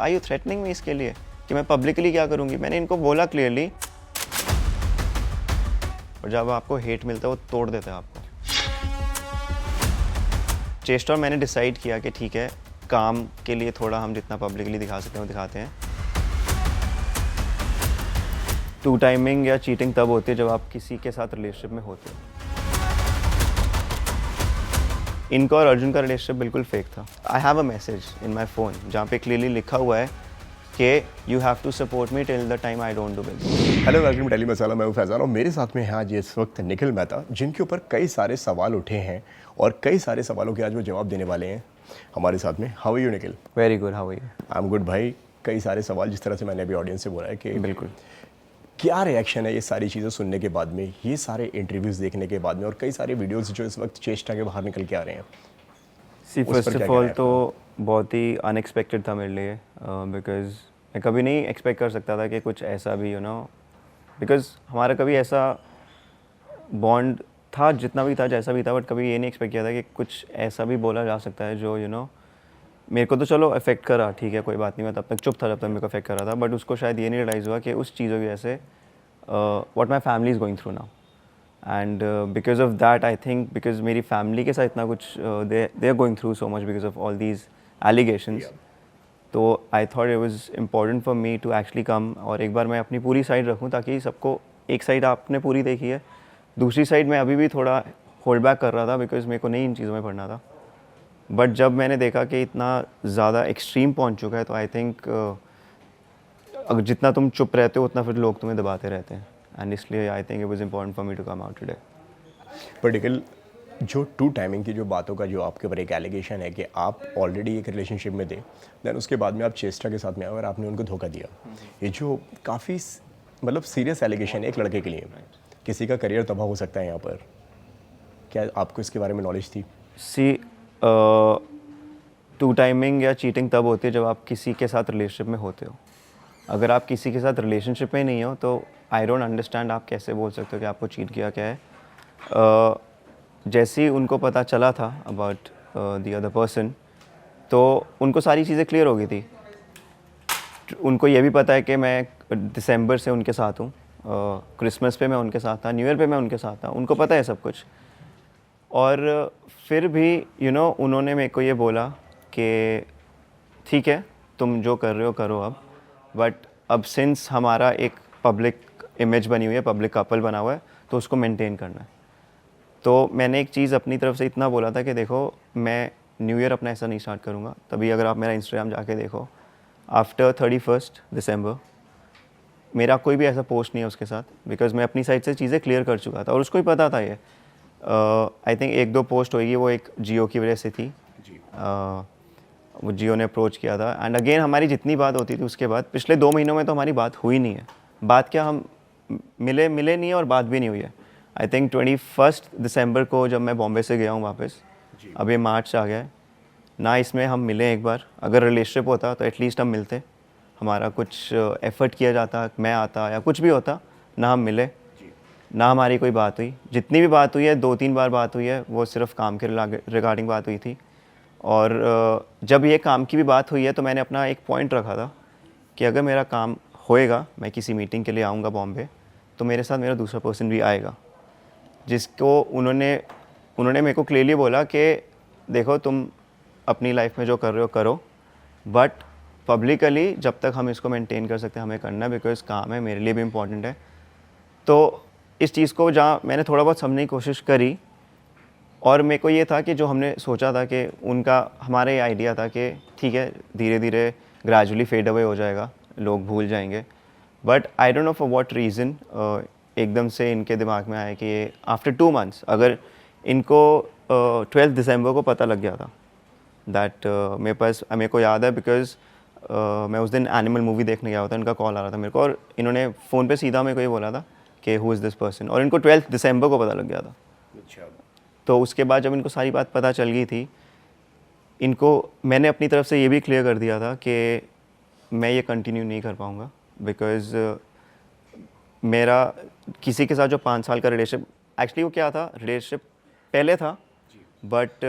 I you threatening मी इसके लिए कि मैं पब्लिकली क्या करूँगी? मैंने इनको बोला क्लियरली, और जब आपको हेट मिलता है वो तोड़ देता है आपको। चेस्ट और मैंने डिसाइड किया कि ठीक है, काम के लिए थोड़ा हम जितना पब्लिकली दिखा सकते हैं वो दिखाते हैं। टू टाइमिंग या चीटिंग तब होती है जब आप किसी के साथ रिलेशनशिप में होते हो। इनका और अर्जुन का रिलेशनशिप बिल्कुल फेक था। I have a message in my phone जहाँ पे क्लियरली लिखा हुआ है कि you have to support me till the time I don't do business. Hello, welcome to daily masala. मैं हूं फैज़ान और मेरे साथ में हैं आज इस वक्त निखिल मेहता, जिनके ऊपर कई सारे सवाल उठे हैं और कई सारे सवालों के आज वो जवाब देने वाले हैं हमारे साथ में। How are you Nikhil? Very good, how are you? I am good भाई। कई सारे सवाल, जिस तरह से मैंने अभी ऑडियंस से बोला है कि बिल्कुल, क्या रिएक्शन है ये सारी चीज़ें सुनने के बाद में, ये सारे इंटरव्यूज़ देखने के बाद में, और कई सारे वीडियोज़ जो इस वक्त चेष्टा के बाहर निकल के आ रहे हैं। सी फर्स्ट ऑफ ऑल तो बहुत ही अनएक्सपेक्टेड था मेरे लिए, बिकॉज मैं कभी नहीं एक्सपेक्ट कर सकता था कि कुछ ऐसा भी बिकॉज हमारा कभी ऐसा बॉन्ड था, जितना भी था जैसा भी था, बट कभी ये नहीं एक्सपेक्ट किया था कि कुछ ऐसा भी बोला जा सकता है जो मेरे को तो चलो अफेक्ट करा, ठीक है कोई बात नहीं, मैं तब तक चुप था जब तक मेरे को अफेक्ट कर रहा था, बट उसको शायद ये नहीं रियलाइज़ हुआ कि उस चीज़ों की वजह से what my family is going through now, and because of that I think, because मेरी फैमिली के साथ इतना कुछ they are going through so much because of all these allegations, तो I thought it was important for me to actually come और एक बार मैं अपनी पूरी साइड रखूं, ताकि सबको, एक साइड आपने पूरी देखी है, दूसरी साइड में अभी भी थोड़ा होल्ड बैक कर रहा था बिकॉज मेरे को नहीं इन चीज़ों में पढ़ना था। बट जब मैंने देखा कि इतना ज़्यादा एक्सट्रीम पहुंच चुका है, तो आई थिंक अगर जितना तुम चुप रहते हो उतना फिर लोग तुम्हें दबाते रहते हैं, एंड इसलिए I think it was important for me to come out today. पर निखिल, जो टू टाइमिंग की जो बातों का जो आपके ऊपर एक एलिगेशन है कि आप ऑलरेडी एक रिलेशनशिप में थे, देन उसके बाद में आप चेष्टा के साथ में आए और आपने उनको धोखा दिया, ये जो काफ़ी मतलब सीरियस एलिगेशन है एक लड़के के लिए। किसी का करियर तबाह हो सकता है यहाँ पर। क्या आपको इसके बारे में नॉलेज थी? सी टू टाइमिंग या चीटिंग तब होती है जब आप किसी के साथ रिलेशनशिप में होते हो। अगर आप किसी के साथ रिलेशनशिप में नहीं हो तो आई डोंट अंडरस्टैंड आप कैसे बोल सकते हो कि आपको चीट किया क्या है। जैसे ही उनको पता चला था अबाउट द अदर पर्सन, तो उनको सारी चीज़ें क्लियर हो गई थी। उनको ये भी पता है कि मैं दिसंबर से उनके साथ हूँ, क्रिसमस पे मैं उनके साथ था, न्यू ईयर पे मैं उनके साथ था, उनको पता है सब कुछ। और फिर भी उन्होंने मेरे को ये बोला कि ठीक है तुम जो कर रहे हो करो अब, बट अब सिंस हमारा एक पब्लिक इमेज बनी हुई है, पब्लिक कपल बना हुआ है, तो उसको मेंटेन करना है। तो मैंने एक चीज़ अपनी तरफ से इतना बोला था कि देखो, मैं न्यू ईयर अपना ऐसा नहीं स्टार्ट करूँगा। तभी अगर आप मेरा इंस्टाग्राम जाके देखो, आफ्टर 31 दिसंबर मेरा कोई भी ऐसा पोस्ट नहीं है उसके साथ, बिकॉज मैं अपनी साइड से चीज़ें क्लियर कर चुका था और उसको ही पता था ये। आई थिंक एक दो पोस्ट होगी, वो एक जियो की वजह से थी। वो जियो ने अप्रोच किया था, एंड अगेन हमारी जितनी बात होती थी उसके बाद पिछले 2 महीनों में तो हमारी बात हुई नहीं है। बात क्या, हम मिले नहीं है और बात भी नहीं हुई है। आई थिंक 21 दिसंबर को जब मैं बॉम्बे से गया हूँ वापस, अभी मार्च आ गया है ना, इसमें हम मिले एक बार। अगर रिलेशनशिप होता तो एटलीस्ट हम मिलते, हमारा कुछ एफर्ट किया जाता, मैं आता या कुछ भी होता, ना हम मिले ना हमारी कोई बात हुई। जितनी भी बात हुई है, 2-3 बार बात हुई है, वो सिर्फ काम के रिगार्डिंग बात हुई थी। और जब ये काम की भी बात हुई है तो मैंने अपना एक पॉइंट रखा था कि अगर मेरा काम होएगा, मैं किसी मीटिंग के लिए आऊँगा बॉम्बे, तो मेरे साथ मेरा दूसरा पर्सन भी आएगा, जिसको उन्होंने मेरे को क्लियरली बोला कि देखो तुम अपनी लाइफ में जो कर रहे हो करो, बट पब्लिकली जब तक हम इसको मेंटेन कर सकते हैं हमें करना है, बिकॉज काम है, मेरे लिए भी इम्पॉर्टेंट है। तो इस चीज़ को जहाँ मैंने थोड़ा बहुत समझने की कोशिश करी, और मेरे को ये था कि जो हमने सोचा था कि उनका हमारा ये आइडिया था कि ठीक है धीरे धीरे ग्रेजुअली फेड अवे हो जाएगा, लोग भूल जाएंगे, but I don't know for what reason एकदम से इनके दिमाग में आया कि आफ्टर 2 मंथ्स, अगर इनको 12 दिसंबर को पता लग गया था दैट मेरे को याद है, बिकॉज मैं उस दिन एनिमल मूवी देखने गया था, इनका कॉल आ रहा था मेरे को, और इन्होंने फ़ोन पे सीधा मेरे को ये बोला था कि हु इज़ दिस पर्सन, और इनको 12 दिसंबर को पता लग गया था। अच्छा। तो उसके बाद जब इनको सारी बात पता चल गई थी, इनको मैंने अपनी तरफ से ये भी क्लियर कर दिया था कि मैं ये कंटिन्यू नहीं कर पाऊँगा, बिकॉज़ मेरा किसी के साथ जो 5 साल का रिलेशनशिप, एक्चुअली वो क्या था, रिलेशनशिप पहले था, बट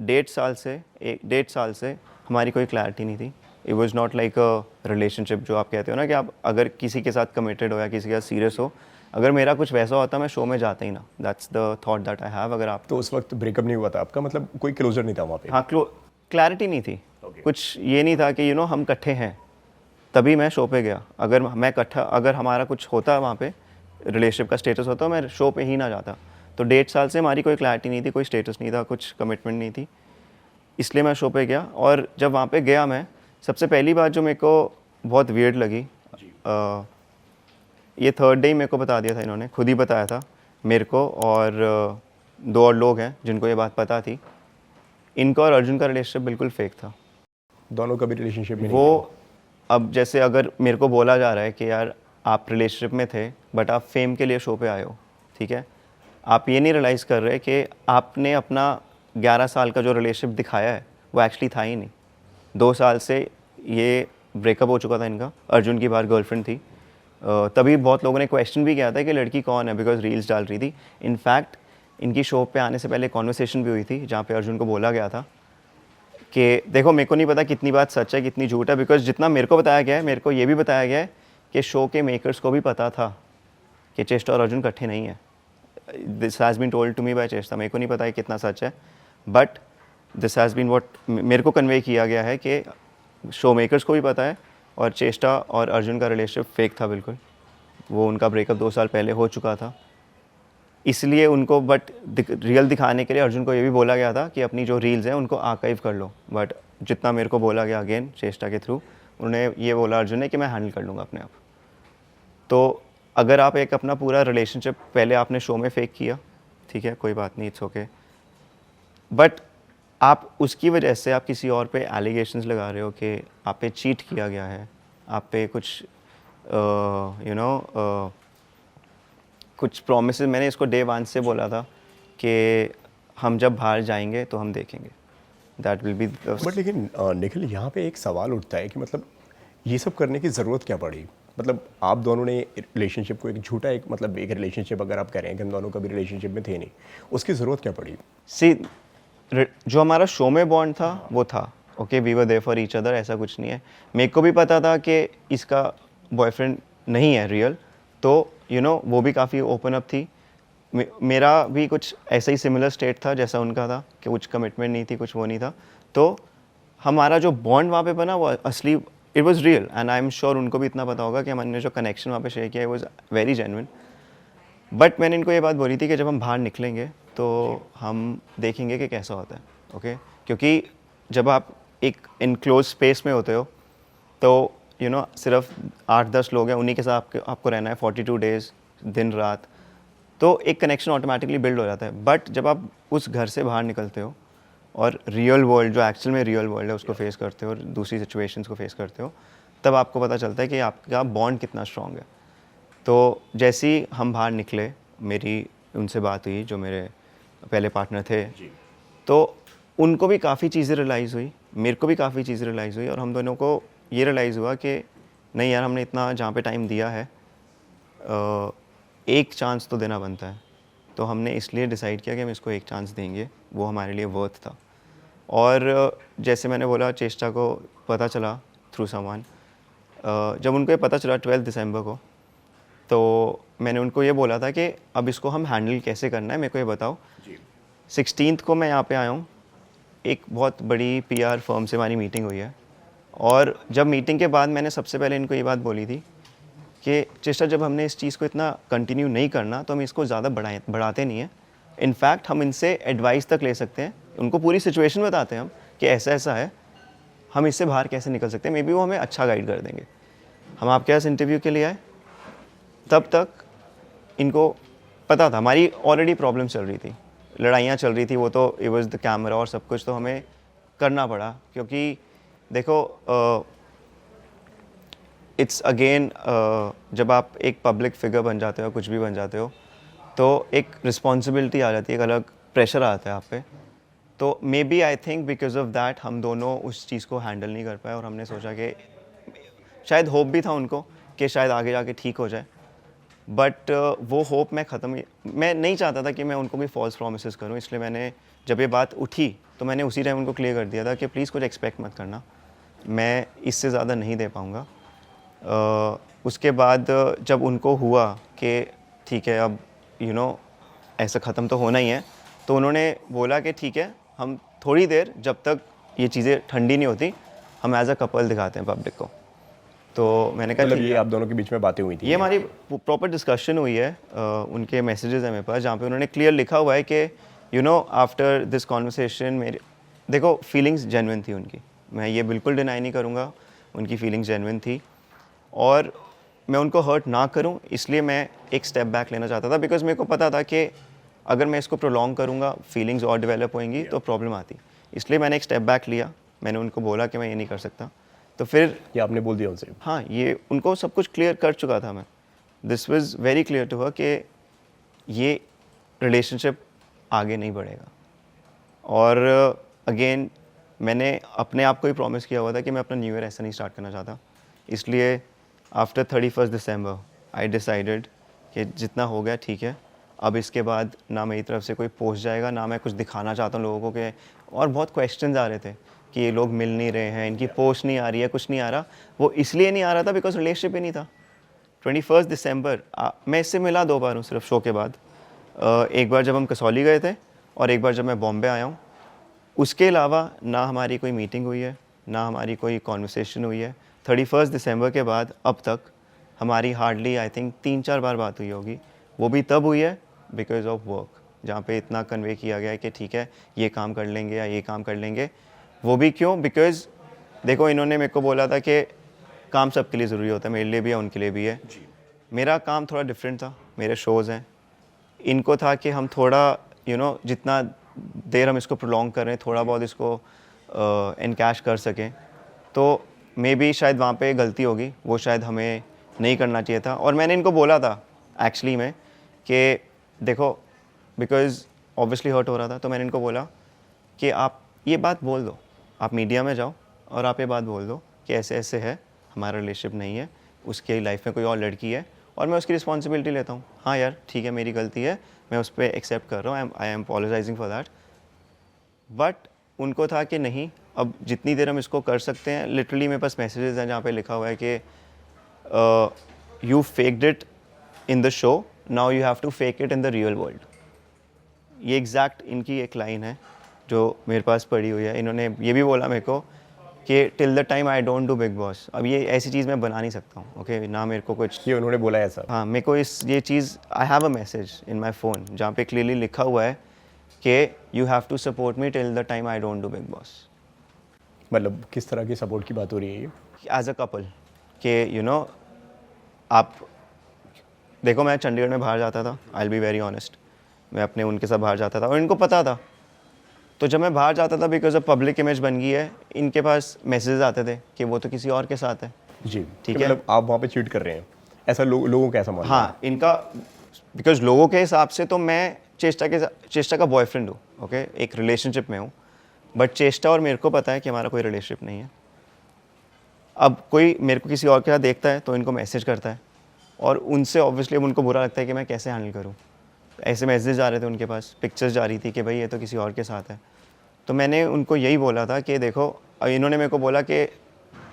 1.5 साल से हमारी कोई क्लैरिटी नहीं थी it was not like a relationship जो आप कहते हो ना कि आप अगर किसी के साथ कमिटेड हो या किसी के साथ सीरियस हो, अगर मेरा कुछ वैसा होता मैं शो में जाता ही ना। That's the thought that I have. अगर आप तो उस वक्त ब्रेकअप नहीं हुआ था आपका, मतलब कोई क्लोजर नहीं था वहाँ पे? हाँ, क्लैरिटी नहीं थी। Okay. कुछ ये नहीं था कि यू नो हम इकट्ठे हैं, तभी मैं शो पे गया। अगर मैं इकट्ठा, अगर हमारा कुछ होता वहाँ पे रिलेशनशिप का स्टेटस होता, मैं शो पे ही ना जाता। तो 1.5 साल से हमारी कोई क्लैरिटी नहीं थी, कोई स्टेटस नहीं था, कुछ कमिटमेंट नहीं थी, इसलिए मैं शो पे गया। और जब वहाँ पे गया मैं, सबसे पहली बात जो मेरे को बहुत वियर्ड लगी, ये थर्ड डे ही मेरे को बता दिया था इन्होंने, खुद ही बताया था मेरे को, और 2 और लोग हैं जिनको ये बात पता थी। इनका और अर्जुन का रिलेशनशिप बिल्कुल फेक था। दोनों का भी रिलेशनशिप में नहीं वो अब जैसे अगर मेरे को बोला जा रहा है कि यार आप रिलेशनशिप में थे बट आप फेम के लिए शो पे आए हो, ठीक है, आप ये नहीं रियलाइज़ कर रहे कि आपने अपना 11 साल का जो रिलेशनशिप दिखाया है वो एक्चुअली था ही नहीं। 2 साल से ये ब्रेकअप हो चुका था इनका, अर्जुन की बाहर गर्लफ्रेंड थी। तभी बहुत लोगों ने क्वेश्चन भी किया था कि लड़की कौन है, बिकॉज रील्स डाल रही थी। इनफैक्ट इनकी शो पे आने से पहले कॉन्वर्सेशन भी हुई थी जहाँ पे अर्जुन को बोला गया था कि देखो मेरे को नहीं पता कितनी बात सच है कितनी झूठ है, बिकॉज जितना मेरे को बताया गया है, मेरे को ये भी बताया गया है कि शो के मेकर्स को भी पता था कि चेष्टा और अर्जुन इकट्ठे नहीं है। This has been told to me by Cheshta. मेरे को नहीं पता है कितना सच है, but this has been what मेरे को कन्वे किया गया है कि शो मेकर्स को भी पता है, और चेष्टा और अर्जुन का रिलेशनशिप फेक था बिल्कुल। वो उनका ब्रेकअप 2 साल पहले हो चुका था, इसलिए उनको बट रियल दिखाने के लिए अर्जुन को ये भी बोला गया था कि अपनी जो रील्स हैं उनको आर्काइव कर लो। बट जितना मेरे को बोला गया अगेन चेष्टा के थ्रू, उन्होंने ये बोला अर्जुन ने कि मैं हैंडल कर लूँगा अपने आप। तो अगर आप एक अपना पूरा रिलेशनशिप पहले आपने शो में फेक किया, ठीक है, कोई बात नहीं, इट्स ओके, बट आप उसकी वजह से आप किसी और पे एलिगेशंस लगा रहे हो कि आप पे चीट किया गया है, आप पे कुछ कुछ प्रोमिसेस, मैंने इसको डे 1 से बोला था कि हम जब बाहर जाएंगे तो हम देखेंगे, दैट विल बी। बट लेकिन निखिल, यहाँ पे एक सवाल उठता है कि मतलब ये सब करने की ज़रूरत क्या पड़ी? मतलब आप दोनों ने रिलेशनशिप को एक झूठा, एक मतलब एक रिलेशनशिप अगर आप कह रहे हैं कि हम दोनों कभी रिलेशनशिप में थे नहीं, उसकी ज़रूरत क्या पड़ी? सी, जो हमारा शो में बॉन्ड था वो था okay, we were there for each other, ऐसा कुछ नहीं है। मेरे को भी पता था कि इसका बॉयफ्रेंड नहीं है रियल, तो वो भी काफ़ी ओपन अप थी। मेरा भी कुछ ऐसा ही सिमिलर स्टेट था जैसा उनका था कि कुछ कमिटमेंट नहीं थी, कुछ वो नहीं था। तो हमारा जो बॉन्ड वहाँ पे बना वो असली, it was real, and I am sure उनको भी इतना पता होगा कि हमने जो कनेक्शन वहाँ पे शेयर किया, it was very genuine. But मैंने इनको ये बात बोली थी कि जब हम बाहर निकलेंगे तो हम देखेंगे कि कैसा होता है, ओके, क्योंकि जब आप एक इनक्लोज स्पेस में होते हो तो सिर्फ 8-10 लोग हैं, उन्हीं के साथ आपको रहना है 42 डेज़, दिन रात, तो एक कनेक्शन ऑटोमेटिकली बिल्ड हो जाता है। बट जब आप उस घर से बाहर निकलते हो और रियल वर्ल्ड, जो एक्चुअल में रियल वर्ल्ड है, उसको फेस करते हो और दूसरी सिचुएशंस को फेस करते हो, तब आपको पता चलता है कि आपका बॉन्ड कितना स्ट्रॉन्ग है। तो जैसे ही हम बाहर निकले, मेरी उनसे बात हुई जो मेरे पहले पार्टनर थे, तो उनको भी काफ़ी चीज़ें रियलाइज़ हुई, मेरे को भी काफ़ी चीज़ें रियलाइज़ हुई, और हम दोनों को ये रियलाइज़ हुआ कि नहीं यार, हमने इतना जहाँ पे टाइम दिया है, एक चांस तो देना बनता है। तो हमने इसलिए डिसाइड किया कि हम इसको एक चांस देंगे, वो हमारे लिए वर्थ था। और जैसे मैंने बोला, चेष्टा को पता चला थ्रू समवन, जब उनको ये पता चला 12 दिसंबर को, तो मैंने उनको ये बोला था कि अब इसको हम हैंडल कैसे करना है, मेरे को ये बताओ। 16 को मैं यहाँ पे आया हूँ, एक बहुत बड़ी PR फर्म से हमारी मीटिंग हुई है, और जब मीटिंग के बाद मैंने सबसे पहले इनको ये बात बोली थी कि चेष्टा, जब हमने इस चीज़ को इतना कंटिन्यू नहीं करना तो हम इसको ज़्यादा बढ़ाते नहीं हैं। इनफैक्ट हम इनसे एडवाइस तक ले सकते हैं, उनको पूरी सिचुएशन बताते हैं हम कि ऐसा ऐसा है, हम इससे बाहर कैसे निकल सकते हैं, मे बी वो हमें अच्छा गाइड कर देंगे। हम आपके पास इंटरव्यू के लिए आए, तब तक इनको पता था हमारी ऑलरेडी प्रॉब्लम चल रही थी, लड़ाइयाँ चल रही थी, वो तो इट वाज द कैमरा और सब कुछ तो हमें करना पड़ा, क्योंकि देखो इट्स अगेन, जब आप एक पब्लिक फिगर बन जाते हो, कुछ भी बन जाते हो, तो एक रिस्पॉन्सिबिलिटी आ जाती है, एक अलग प्रेशर आता है आप पे। तो maybe I think because of that हम दोनों उस चीज़ को हैंडल नहीं कर पाए, और हमने सोचा कि शायद होप भी था उनको कि शायद आगे जाके ठीक हो जाए, बट वो होप मैं नहीं चाहता था कि मैं उनको भी फॉल्स प्रॉमिसेस करूं, इसलिए मैंने जब ये बात उठी तो मैंने उसी टाइम उनको क्लियर कर दिया था कि प्लीज़ कुछ एक्सपेक्ट मत करना, मैं इससे ज़्यादा नहीं दे पाऊँगा। उसके बाद जब उनको हुआ कि ठीक है अब ऐसा ख़त्म तो होना ही है, तो उन्होंने बोला कि ठीक है हम थोड़ी देर जब तक ये चीज़ें ठंडी नहीं होती हम एज अ कपल दिखाते हैं पब्लिक को। तो मैंने कहा मतलब ठीक ये है। आप दोनों के बीच में बातें हुई थी? ये हमारी प्रॉपर डिस्कशन हुई है। उनके मैसेजेस हैं मेरे पास जहाँ पे उन्होंने क्लियर लिखा हुआ है कि आफ्टर दिस कॉन्वर्सेशन मेरे देखो फीलिंग्स जेन्युइन थी उनकी, मैं ये बिल्कुल डिनाई नहीं करूँगा, उनकी फीलिंग्स जेन्युइन थी और मैं उनको हर्ट ना करूँ इसलिए मैं एक स्टेप बैक लेना चाहता था, बिकॉज मेरे को पता था कि अगर मैं इसको प्रोलॉन्ग करूँगा फीलिंग्स और डेवलप होएंगी तो प्रॉब्लम आती, इसलिए मैंने एक स्टेप बैक लिया। मैंने उनको बोला कि मैं ये नहीं कर सकता, तो फिर ये आपने बोल दिया उनसे? हाँ, ये उनको सब कुछ क्लियर कर चुका था मैं। This was very clear to her कि ये रिलेशनशिप आगे नहीं बढ़ेगा। और अगेन मैंने अपने आप को ही प्रॉमिस किया हुआ था कि मैं अपना न्यू ईयर ऐसा नहीं स्टार्ट करना चाहता, इसलिए आफ्टर 31 दिसंबर आई डिसाइडेड कि जितना हो गया ठीक है, अब इसके बाद ना मेरी तरफ से कोई पोस्ट जाएगा, ना मैं कुछ दिखाना चाहता हूँ लोगों को कि और बहुत क्वेश्चंस आ रहे थे कि ये लोग मिल नहीं रहे हैं, इनकी पोस्ट नहीं आ रही है, कुछ नहीं आ रहा। वो इसलिए नहीं आ रहा था बिकॉज रिलेशनशिप ही नहीं था। 21 दिसंबर मैं इससे मिला 2 बार हूँ सिर्फ शो के बाद। एक बार जब हम कसौली गए थे और एक बार जब मैं बॉम्बे आया हूँ। उसके अलावा ना हमारी कोई मीटिंग हुई है, ना हमारी कोई कॉन्वर्सेशन हुई है। 31 दिसंबर के बाद अब तक हमारी हार्डली आई थिंक 3-4 बार बात हुई होगी। वो भी तब हुई है बिकॉज ऑफ वर्क, जहाँ पे इतना कन्वे किया गया है कि ठीक है ये काम कर लेंगे या ये काम कर लेंगे। वो भी क्यों? बिकॉज देखो इन्होंने मेरे को बोला था कि काम सबके लिए ज़रूरी होता है, मेरे लिए भी है उनके लिए भी है। मेरा काम थोड़ा डिफरेंट था, मेरे शोज़ हैं। इनको था कि हम थोड़ा जितना देर हम इसको प्रोलॉन्ग कर रहे हैं थोड़ा बहुत इसको इनकैश कर सकें, तो मे बी शायद वहाँ पे गलती होगी, वो शायद हमें नहीं करना चाहिए था। और मैंने इनको बोला था एक्चुअली में कि देखो बिकॉज ऑब्वियसली हर्ट हो रहा था, तो मैंने इनको बोला कि आप ये बात बोल दो, आप मीडिया में जाओ और आप ये बात बोल दो कि ऐसे ऐसे है, हमारा रिलेशनशिप नहीं है, उसके लाइफ में कोई और लड़की है और मैं उसकी रिस्पॉन्सिबिलिटी लेता हूँ। हाँ यार ठीक है, मेरी गलती है, मैं उस पर एक्सेप्ट कर रहा हूँ, I am apologising for that. But उनको था कि नहीं, अब जितनी देर हम इसको कर सकते हैं। लिटरली मेरे पास मैसेजेस हैं जहाँ पे लिखा हुआ है कि you faked it in the show, now you have to fake it in the real world. ये एग्जैक्ट इनकी एक लाइन है जो मेरे पास पड़ी हुई है। इन्होंने ये भी बोला मेरे को कि till the time I don't do big boss. अब ये ऐसी चीज़ मैं बना नहीं सकता हूँ, ओके ना मेरे को कुछ। ये उन्होंने बोला है ऐसा? हाँ, मेरे को ये चीज़ I have a message in my phone जहाँ पे क्लियरली लिखा हुआ है कि you have to support me till the time I don't do big Boss. मतलब किस तरह की सपोर्ट की बात हो रही है ये? एज अ कपल कि आप देखो, मैं चंडीगढ़ में बाहर जाता था, आई विल बी वेरी ऑनेस्ट, मैं अपने उनके साथ बाहर जाता था और इनको पता था। तो जब मैं बाहर जाता था बिकॉज ऑफ पब्लिक इमेज बन गई है, इनके पास मैसेजेस आते थे कि वो तो किसी और के साथ है। जी ठीक है, है। मतलब आप वहाँ पे चीट कर रहे हैं, ऐसा लोगों का ऐसा मानना है? हाँ, इनका बिकॉज लोगों के हिसाब से तो मैं चेष्टा का बॉयफ्रेंड हूँ, ओके, एक रिलेशनशिप में हूँ। बट चेष्टा और मेरे को पता है कि हमारा कोई रिलेशनशिप नहीं है। अब कोई मेरे को किसी और के साथ देखता है तो इनको मैसेज करता है और उनसे ऑब्वियसली अब उनको बुरा लगता है कि मैं कैसे हैंडल करूँ। ऐसे मैसेज आ रहे थे उनके पास, पिक्चर्स जा रही थी कि भाई ये तो किसी और के साथ है। तो मैंने उनको यही बोला था कि देखो, इन्होंने मेरे को बोला कि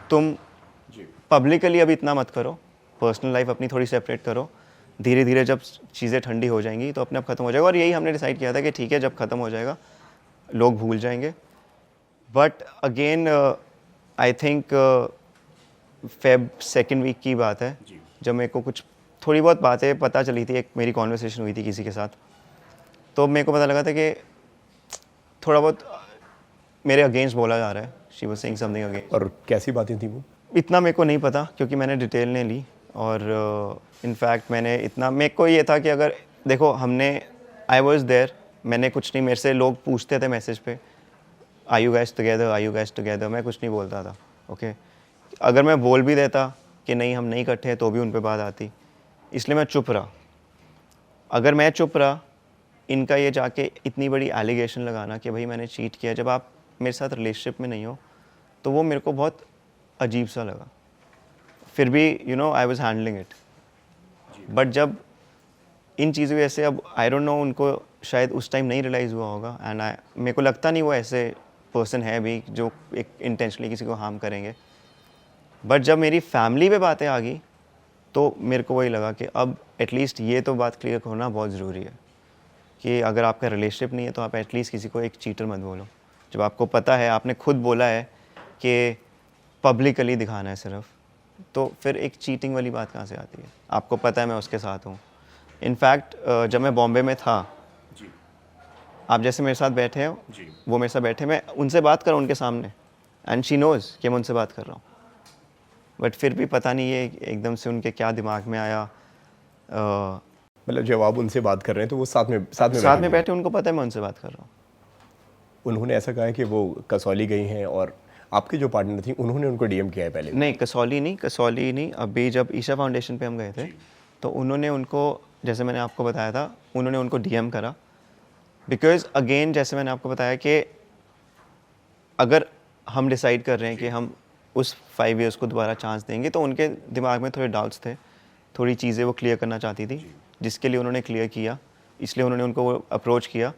तुम पब्लिकली अभी इतना मत करो, पर्सनल लाइफ अपनी थोड़ी सेपरेट करो, धीरे धीरे जब चीज़ें ठंडी हो जाएंगी तो अपने आप ख़त्म हो जाएगा। और यही हमने डिसाइड किया था कि ठीक है, जब ख़त्म हो जाएगा लोग भूल जाएंगे। But again I think Feb 2nd week की बात है जब मेरे को कुछ थोड़ी बहुत बातें पता चली थी। एक मेरी कॉन्वर्सेशन हुई थी किसी के साथ, तो मेरे को पता लगा था कि थोड़ा बहुत मेरे अगेंस्ट बोला जा रहा है। She was saying something against. और कैसी बातें थी वो? इतना मेरे को नहीं पता क्योंकि मैंने डिटेल नहीं ली। और इनफैक्ट मैंने इतना, मेरे को ये था कि अगर देखो हमने, आई वॉज देयर, मैंने कुछ नहीं, मेरे से लोग पूछते थे मैसेज पे are you guys together, are you guys together, मैं कुछ नहीं बोलता था, ओके। अगर मैं बोल भी देता कि नहीं हम नहीं इकट्ठे तो भी उन पे बात आती, इसलिए मैं चुप रहा। अगर मैं चुप रहा, इनका ये जाके इतनी बड़ी एलिगेशन लगाना कि भाई मैंने चीट किया जब आप मेरे साथ रिलेशनशिप में नहीं हो, तो वो मेरे को बहुत अजीब सा लगा। फिर भी I was handling it. But जब इन चीज़ों की, अब आई डोंट नो, उनको शायद उस टाइम नहीं रियलाइज़ हुआ होगा एंड मेरे को लगता नहीं वो ऐसे पर्सन है भी जो एक इंटेंशनली किसी को हार्म करेंगे, बट जब मेरी फैमिली पे बातें आ गई तो मेरे को वही लगा कि अब एटलीस्ट ये तो बात क्लियर होना बहुत ज़रूरी है कि अगर आपका रिलेशनशिप नहीं है तो आप एटलीस्ट किसी को एक चीटर मत बोलो। जब आपको पता है, आपने खुद बोला है कि पब्लिकली दिखाना है सिर्फ, तो फिर एक चीटिंग वाली बात कहाँ से आती है? आपको पता है मैं उसके साथ हूँ। इनफैक्ट जब मैं बॉम्बे में था, आप जैसे मेरे साथ बैठे हो, वो मेरे साथ बैठे, मैं उनसे बात कर रहा हूँ उनके सामने, एंड शी नोज़ कि मैं उनसे बात कर रहा हूँ, बट फिर भी पता नहीं ये एकदम से उनके क्या दिमाग में आया। मतलब जब आप उनसे बात कर रहे हैं तो वो साथ में बैठे, उनको पता है मैं उनसे बात कर रहा हूँ। उन्होंने ऐसा कहा है कि वो कसौली गई हैं और आपकी जो पार्टनर थी उन्होंने उनको डीएम किया है पहले? नहीं, कसौली नहीं। अभी जब ईशा फाउंडेशन पे हम गए थे तो उन्होंने उनको, जैसे मैंने आपको बताया था, उन्होंने उनको डीएम करा, बिकॉज अगेन जैसे मैंने आपको बताया कि अगर हम डिसाइड कर रहे हैं कि हम उस 5 ईयर्स को दोबारा चांस देंगे, तो उनके दिमाग में थोड़े डाउट्स थे, थोड़ी चीज़ें वो क्लियर करना चाहती थी, जिसके लिए उन्होंने क्लियर किया, इसलिए उन्होंने उनको अप्रोच किया।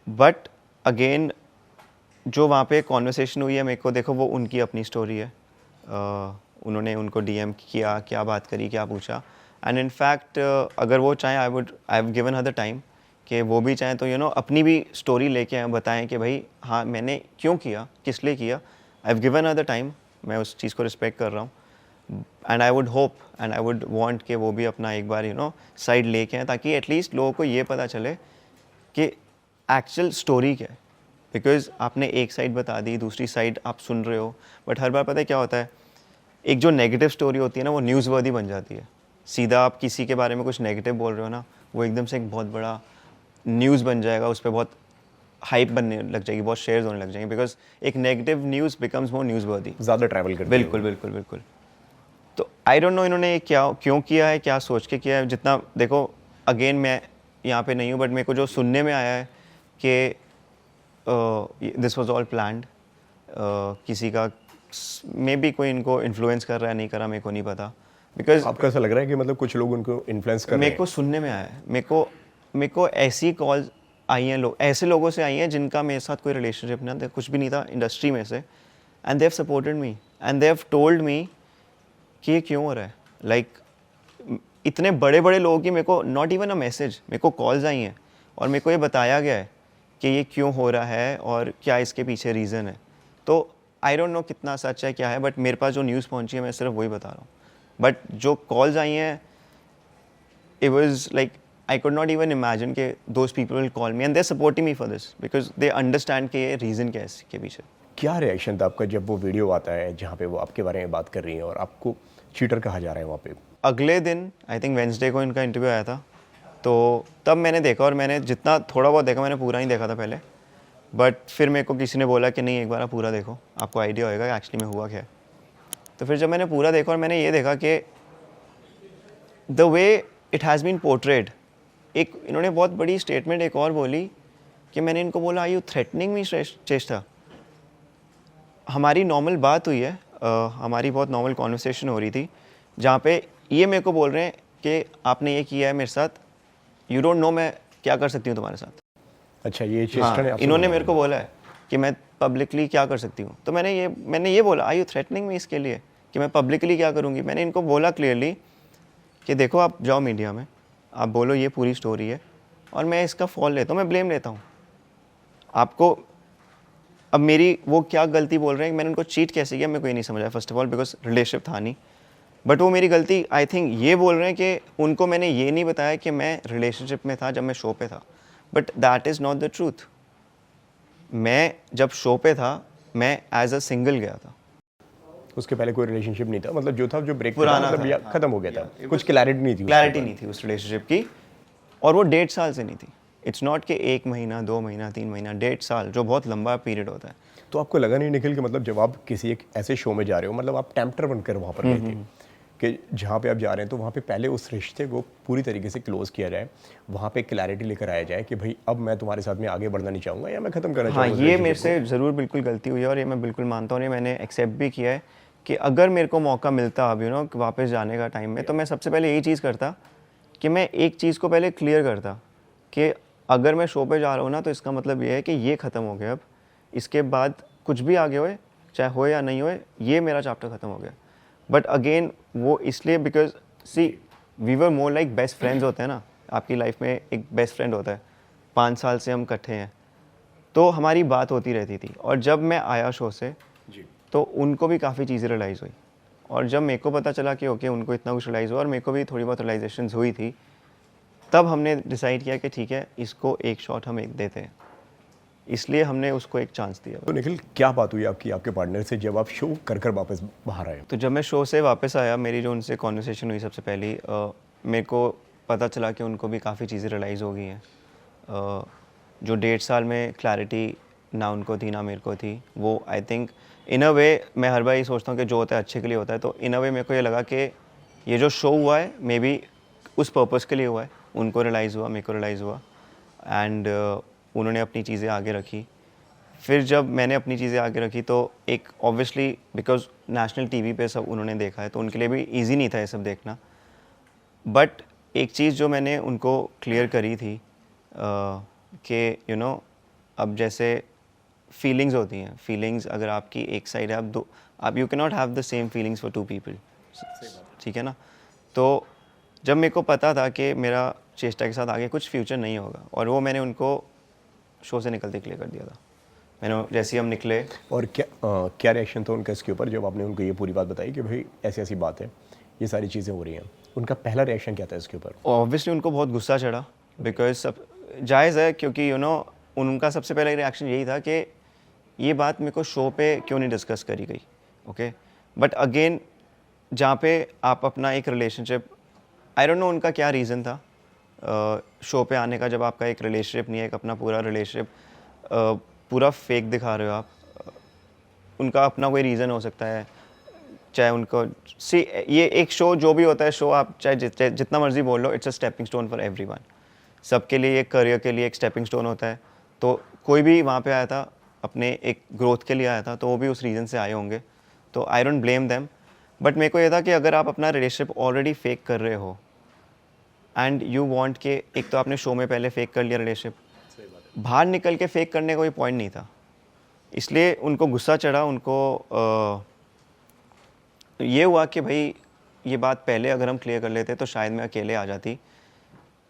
बट अगेन जो वहाँ पे कॉन्वर्सेशन हुई है, मेरे को देखो वो उनकी अपनी स्टोरी है। उन्होंने उनको डीएम किया, क्या बात करी, क्या पूछा, एंड इनफैक्ट अगर वो चाहें, I have given her the time कि वो भी चाहें तो अपनी भी स्टोरी लेके आए, बताएं कि भाई हाँ मैंने क्यों किया, किस लिए किया। I have given her the time, मैं उस चीज़ को रिस्पेक्ट कर रहा हूँ, and I would hope and I would want कि वो भी अपना एक बार साइड लेके आए, ताकि एटलीस्ट लोगों को ये पता चले कि एक्चुअल स्टोरी क्या है। बिकॉज आपने एक साइड बता दी, दूसरी साइड आप सुन रहे हो, बट हर बार पता है क्या होता है, एक जो नेगेटिव स्टोरी होती है ना, वो न्यूज़ वर्दी बन जाती है। सीधा आप किसी के बारे में कुछ नेगेटिव बोल रहे हो ना, वो एकदम से एक बहुत बड़ा न्यूज़ बन जाएगा, उस पर बहुत हाइप बनने लग जाएगी, बहुत शेयर्स होने लग जाएंगे, बिकॉज एक negative news becomes more news वर्दी, ज़्यादा ट्रैवल करती है। बिल्कुल। तो आई डोंट नो इन्होंने ये क्यों किया है, क्या सोच के किया है। जितना देखो, अगेन मैं यहाँ पे नहीं हूँ, बट मेरे को जो सुनने में आया है कि दिस वाज ऑल प्लान्ड, किसी का मे बी कोई इनको इन्फ्लुएंस कर रहा है, नहीं कर रहा, मेरे को नहीं पता। बिकॉज आपको ऐसा लग रहा है कि मतलब कुछ लोग उनको इन्फ्लुएंस कर रहे हैं? मेरे को सुनने में आया है, मेरे को ऐसी कॉल्स आई हैं, ऐसे लोगों से आई हैं जिनका मेरे साथ कोई रिलेशनशिप नहीं था, कुछ भी नहीं था इंडस्ट्री में से, and they have supported me and they have told me कि ये क्यों हो रहा है। लाइक इतने बड़े बड़े लोगों की मेरे को नॉट इवन अ मैसेज, मेरे को कॉल्स आई हैं और मेरे को ये बताया गया है कि ये क्यों हो रहा है और क्या इसके पीछे रीज़न है। तो आई डोंट नो कितना सच है क्या है, बट मेरे पास जो न्यूज़ पहुंची है मैं सिर्फ वही बता रहा हूँ। बट जो कॉल्स आई हैं, it was like I could not even imagine कि those people will call me and they are supporting me for this, because they understand कि ये रीज़न क्या है इसके पीछे। क्या रिएक्शन था आपका जब वो वीडियो आता है जहाँ पे वो आपके बारे में बात कर रही हैं और आपको चीटर कहा जा रहा है वहाँ पे? अगले दिन आई थिंक वेंसडे को इनका इंटरव्यू आया था, तो तब मैंने देखा, और मैंने जितना थोड़ा बहुत देखा, मैंने पूरा नहीं देखा था पहले, बट फिर मेरे को किसी ने बोला कि नहीं एक बार आप पूरा देखो, आपको आइडिया होएगा कि एक्चुअली में हुआ क्या है। तो फिर जब मैंने पूरा देखा और मैंने ये देखा कि the way it has been portrayed, एक इन्होंने बहुत बड़ी स्टेटमेंट एक और बोली कि मैंने इनको बोला आई यू थ्रेटनिंग मी चेष्टा। हमारी नॉर्मल बात हुई है, हमारी बहुत नॉर्मल कॉन्वर्सेशन हो रही थी, जहाँ पे ये मेरे को बोल रहे हैं कि आपने ये किया है मेरे साथ, यू डोंट नो मैं क्या कर सकती हूँ तुम्हारे साथ। अच्छा, ये चेष्टा ने इन्होंने मेरे को बोला है कि मैं पब्लिकली क्या कर सकती हूँ। तो मैंने ये बोला आई यू थ्रेटनिंग मी, इसके लिए कि मैं पब्लिकली क्या करूँगी। मैंने इनको बोला क्लियरली कि देखो आप जाओ मीडिया में, आप बोलो ये पूरी स्टोरी है और मैं इसका फॉल लेता हूँ, मैं ब्लेम लेता हूँ। आपको अब मेरी वो क्या गलती बोल रहे हैं, मैंने उनको चीट कैसे किया मेरे को ये नहीं समझ आया first of all, because relationship था नहीं। बट वो मेरी गलती आई थिंक ये बोल रहे हैं कि उनको मैंने ये नहीं बताया कि मैं रिलेशनशिप में था जब मैं शो पे था, but that is not the truth. मैं जब शो पे था मैं एज अ सिंगल गया था, उसके पहले कोई रिलेशनशिप नहीं था, मतलब जो था जो ब्रेक पुराना मतलब था, खत्म हो गया था, कुछ क्लैरिटी नहीं थी, क्लैरिटी नहीं थी उस रिलेशनशिप की, और वो 1.5 साल से नहीं थी। इट्स नॉट कि 1 महीना 2 महीना 3 महीना, 1.5 साल, जो बहुत लंबा पीरियड होता है। तो आपको लगा नहीं निखिल कि मतलब जब आप किसी एक ऐसे शो में जा रहे हो, मतलब आप टेम्पटर बनकर वहाँ पर गए थे कि जहाँ पे आप जा रहे हैं तो वहाँ पे पहले उस रिश्ते को पूरी तरीके से क्लोज किया जाए, वहाँ पे क्लैरिटी लेकर आया जाए कि भाई अब मैं तुम्हारे साथ में आगे बढ़ना नहीं चाहूँगा या मैं ख़त्म करना चाहूँगा। हाँ, ये मेरे से ज़रूर बिल्कुल गलती हुई है और ये मैं बिल्कुल मानता हूँ, ये मैंने एक्सेप्ट भी किया है कि अगर मेरे को मौका मिलता अब वापस जाने का टाइम में, तो मैं सबसे पहले यही चीज़ करता कि मैं एक चीज़ को पहले क्लियर करता कि अगर मैं शो पे जा रहा हूँ ना तो इसका मतलब ये है कि ये ख़त्म हो गया, अब इसके बाद कुछ भी आगे होए, चाहे हो या नहीं होए, ये मेरा चैप्टर ख़त्म हो गया। बट अगेन वो इसलिए because see we were more like best friends होते हैं ना, आपकी लाइफ में एक बेस्ट फ्रेंड होता है, 5 साल से हम इकट्ठे हैं, तो हमारी बात होती रहती थी। और जब मैं आया शो से तो उनको भी काफ़ी चीज़ें रियलाइज़ हुई, और जब मेरे को पता चला कि ओके उनको इतना कुछ रियलाइज़ हुआ और मेरे को भी थोड़ी बहुत रियलाइजेशंस हुई थी, तब हमने डिसाइड किया कि ठीक है इसको एक शॉट हम एक देते हैं, इसलिए हमने उसको एक चांस दिया। तो निखिल, क्या बात हुई आपकी आपके पार्टनर से जब आप शो कर वापस बाहर आए? तो जब मैं शो से वापस आया, मेरी जो उनसे कॉन्वर्सेशन हुई सबसे पहली, मेरे को पता चला कि उनको भी काफ़ी चीज़ें रियलाइज़ हो गई हैं। जो 1.5 साल में क्लैरिटी ना उनको थी ना मेरे को थी, वो आई थिंक इन अ वे, मैं हर बार ये सोचता हूँ कि जो होता है अच्छे के लिए होता है, तो इन अ वे मेरे को ये लगा कि ये जो शो हुआ है मे बी उस पर्पज़ के लिए हुआ है, उनको रियलाइज़ हुआ, मेरे को रियलाइज़ हुआ, एंड उन्होंने अपनी चीज़ें आगे रखी। फिर जब मैंने अपनी चीज़ें आगे रखी तो एक ऑब्वियसली बिकॉज नेशनल टीवी पे सब उन्होंने देखा है, तो उनके लिए भी इजी नहीं था ये सब देखना। बट एक चीज़ जो मैंने उनको क्लियर करी थी कि यू नो, अब जैसे फीलिंग्स होती हैं, फीलिंग्स अगर आपकी एक साइड है, आप you can not have the same feelings for 2 people, ठीक है ना। तो जब मेरे को पता था कि मेरा चेष्टा के साथ आगे कुछ फ्यूचर नहीं होगा, और वो मैंने उनको शो से निकलते क्लियर कर दिया था। मैंने जैसे ही हम निकले, और क्या रिएक्शन था उनका इसके ऊपर जब आपने उनको ये पूरी बात बताई कि भाई ऐसी ऐसी बात है, ये सारी चीज़ें हो रही हैं? उनका पहला रिएक्शन क्या था इसके ऊपर? ऑब्वियसली उनको बहुत गुस्सा चढ़ा, बिकॉज सब जायज़ है, क्योंकि यू नो उनका सबसे पहला रिएक्शन यही था कि ये बात मेरे को शो पे क्यों नहीं डिस्कस करी गई, ओके। बट अगेन जहाँ पे आप अपना एक रिलेशनशिप, आई डोंट नो उनका क्या रीज़न था शो पे आने का, जब आपका एक रिलेशनशिप नहीं है, एक अपना पूरा रिलेशनशिप पूरा फेक दिखा रहे हो आप, उनका अपना कोई रीज़न हो सकता है। चाहे उनको सी, ये एक शो जो भी होता है, शो आप चाहे जितना मर्जी बोल लो, it's a stepping stone for everyone. सबके लिए एक करियर के लिए एक स्टेपिंग स्टोन होता है, तो कोई भी वहाँ पे आया था अपने एक ग्रोथ के लिए आया था, तो वो भी उस रीज़न से आए होंगे, तो I don't blame them. But मेरे को ये था कि अगर आप अपना रिलेशनशिप ऑलरेडी फेक कर रहे हो एंड यू वांट के, एक तो आपने शो में पहले फेक कर लिया रिलेशनशिप, बाहर निकल के फेक करने का कोई पॉइंट नहीं था, इसलिए उनको गुस्सा चढ़ा। उनको ये हुआ कि भाई ये बात पहले अगर हम क्लियर कर लेते तो शायद मैं अकेले आ जाती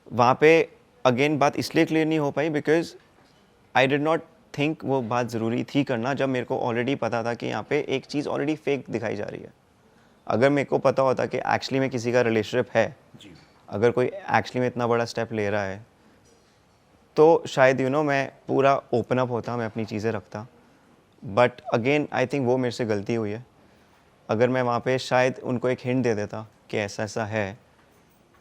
वहाँ पे। अगेन बात इसलिए क्लियर नहीं हो पाई because I did not think वो बात ज़रूरी थी करना, जब मेरे को ऑलरेडी पता था कि यहाँ पे एक चीज़ ऑलरेडी फेक दिखाई जा रही है। अगर मेरे को पता होता कि एक्चुअली में किसी का रिलेशनशिप है, अगर कोई एक्चुअली में इतना बड़ा स्टेप ले रहा है, तो शायद यू नो मैं पूरा ओपन अप होता, मैं अपनी चीज़ें रखता। बट अगेन आई थिंक वो मेरे से गलती हुई है। अगर मैं वहाँ पे शायद उनको एक हिंट दे देता कि ऐसा ऐसा है,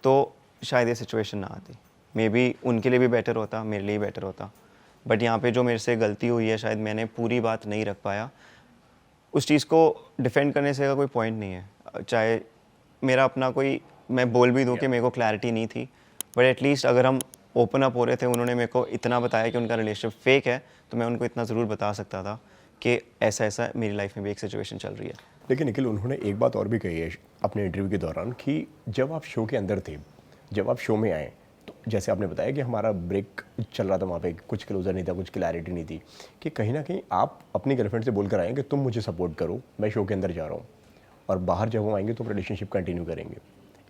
तो शायद ये सिचुएशन ना आती, मे बी उनके लिए भी बेटर होता, मेरे लिए भी बेटर होता। बट यहाँ पे जो मेरे से गलती हुई है, शायद मैंने पूरी बात नहीं रख पाया। उस चीज़ को डिफेंड करने से का कोई पॉइंट नहीं है, चाहे मेरा अपना कोई, मैं बोल भी दूँ कि मेरे को क्लैरिटी नहीं थी, बट एटलीस्ट अगर हम ओपन अप हो रहे थे, उन्होंने मेरे को इतना बताया कि उनका रिलेशनशिप फेक है, तो मैं उनको इतना ज़रूर बता सकता था कि ऐसा ऐसा मेरी लाइफ में भी एक सिचुएशन चल रही है। लेकिन निखिल, उन्होंने एक बात और भी कही है अपने इंटरव्यू के दौरान कि जब आप शो के अंदर थे, जब आप शो में आए, तो जैसे आपने बताया कि हमारा ब्रेक चल रहा था, वहाँ पे कुछ क्लोजर नहीं था, कुछ क्लैरिटी नहीं थी, कि कहीं ना कहीं आप अपनी गर्लफ्रेंड से बोलकर आए कि तुम मुझे सपोर्ट करो, मैं शो के अंदर जा रहा हूँ, और बाहर जब हम आएंगे तो रिलेशनशिप कंटिन्यू करेंगे।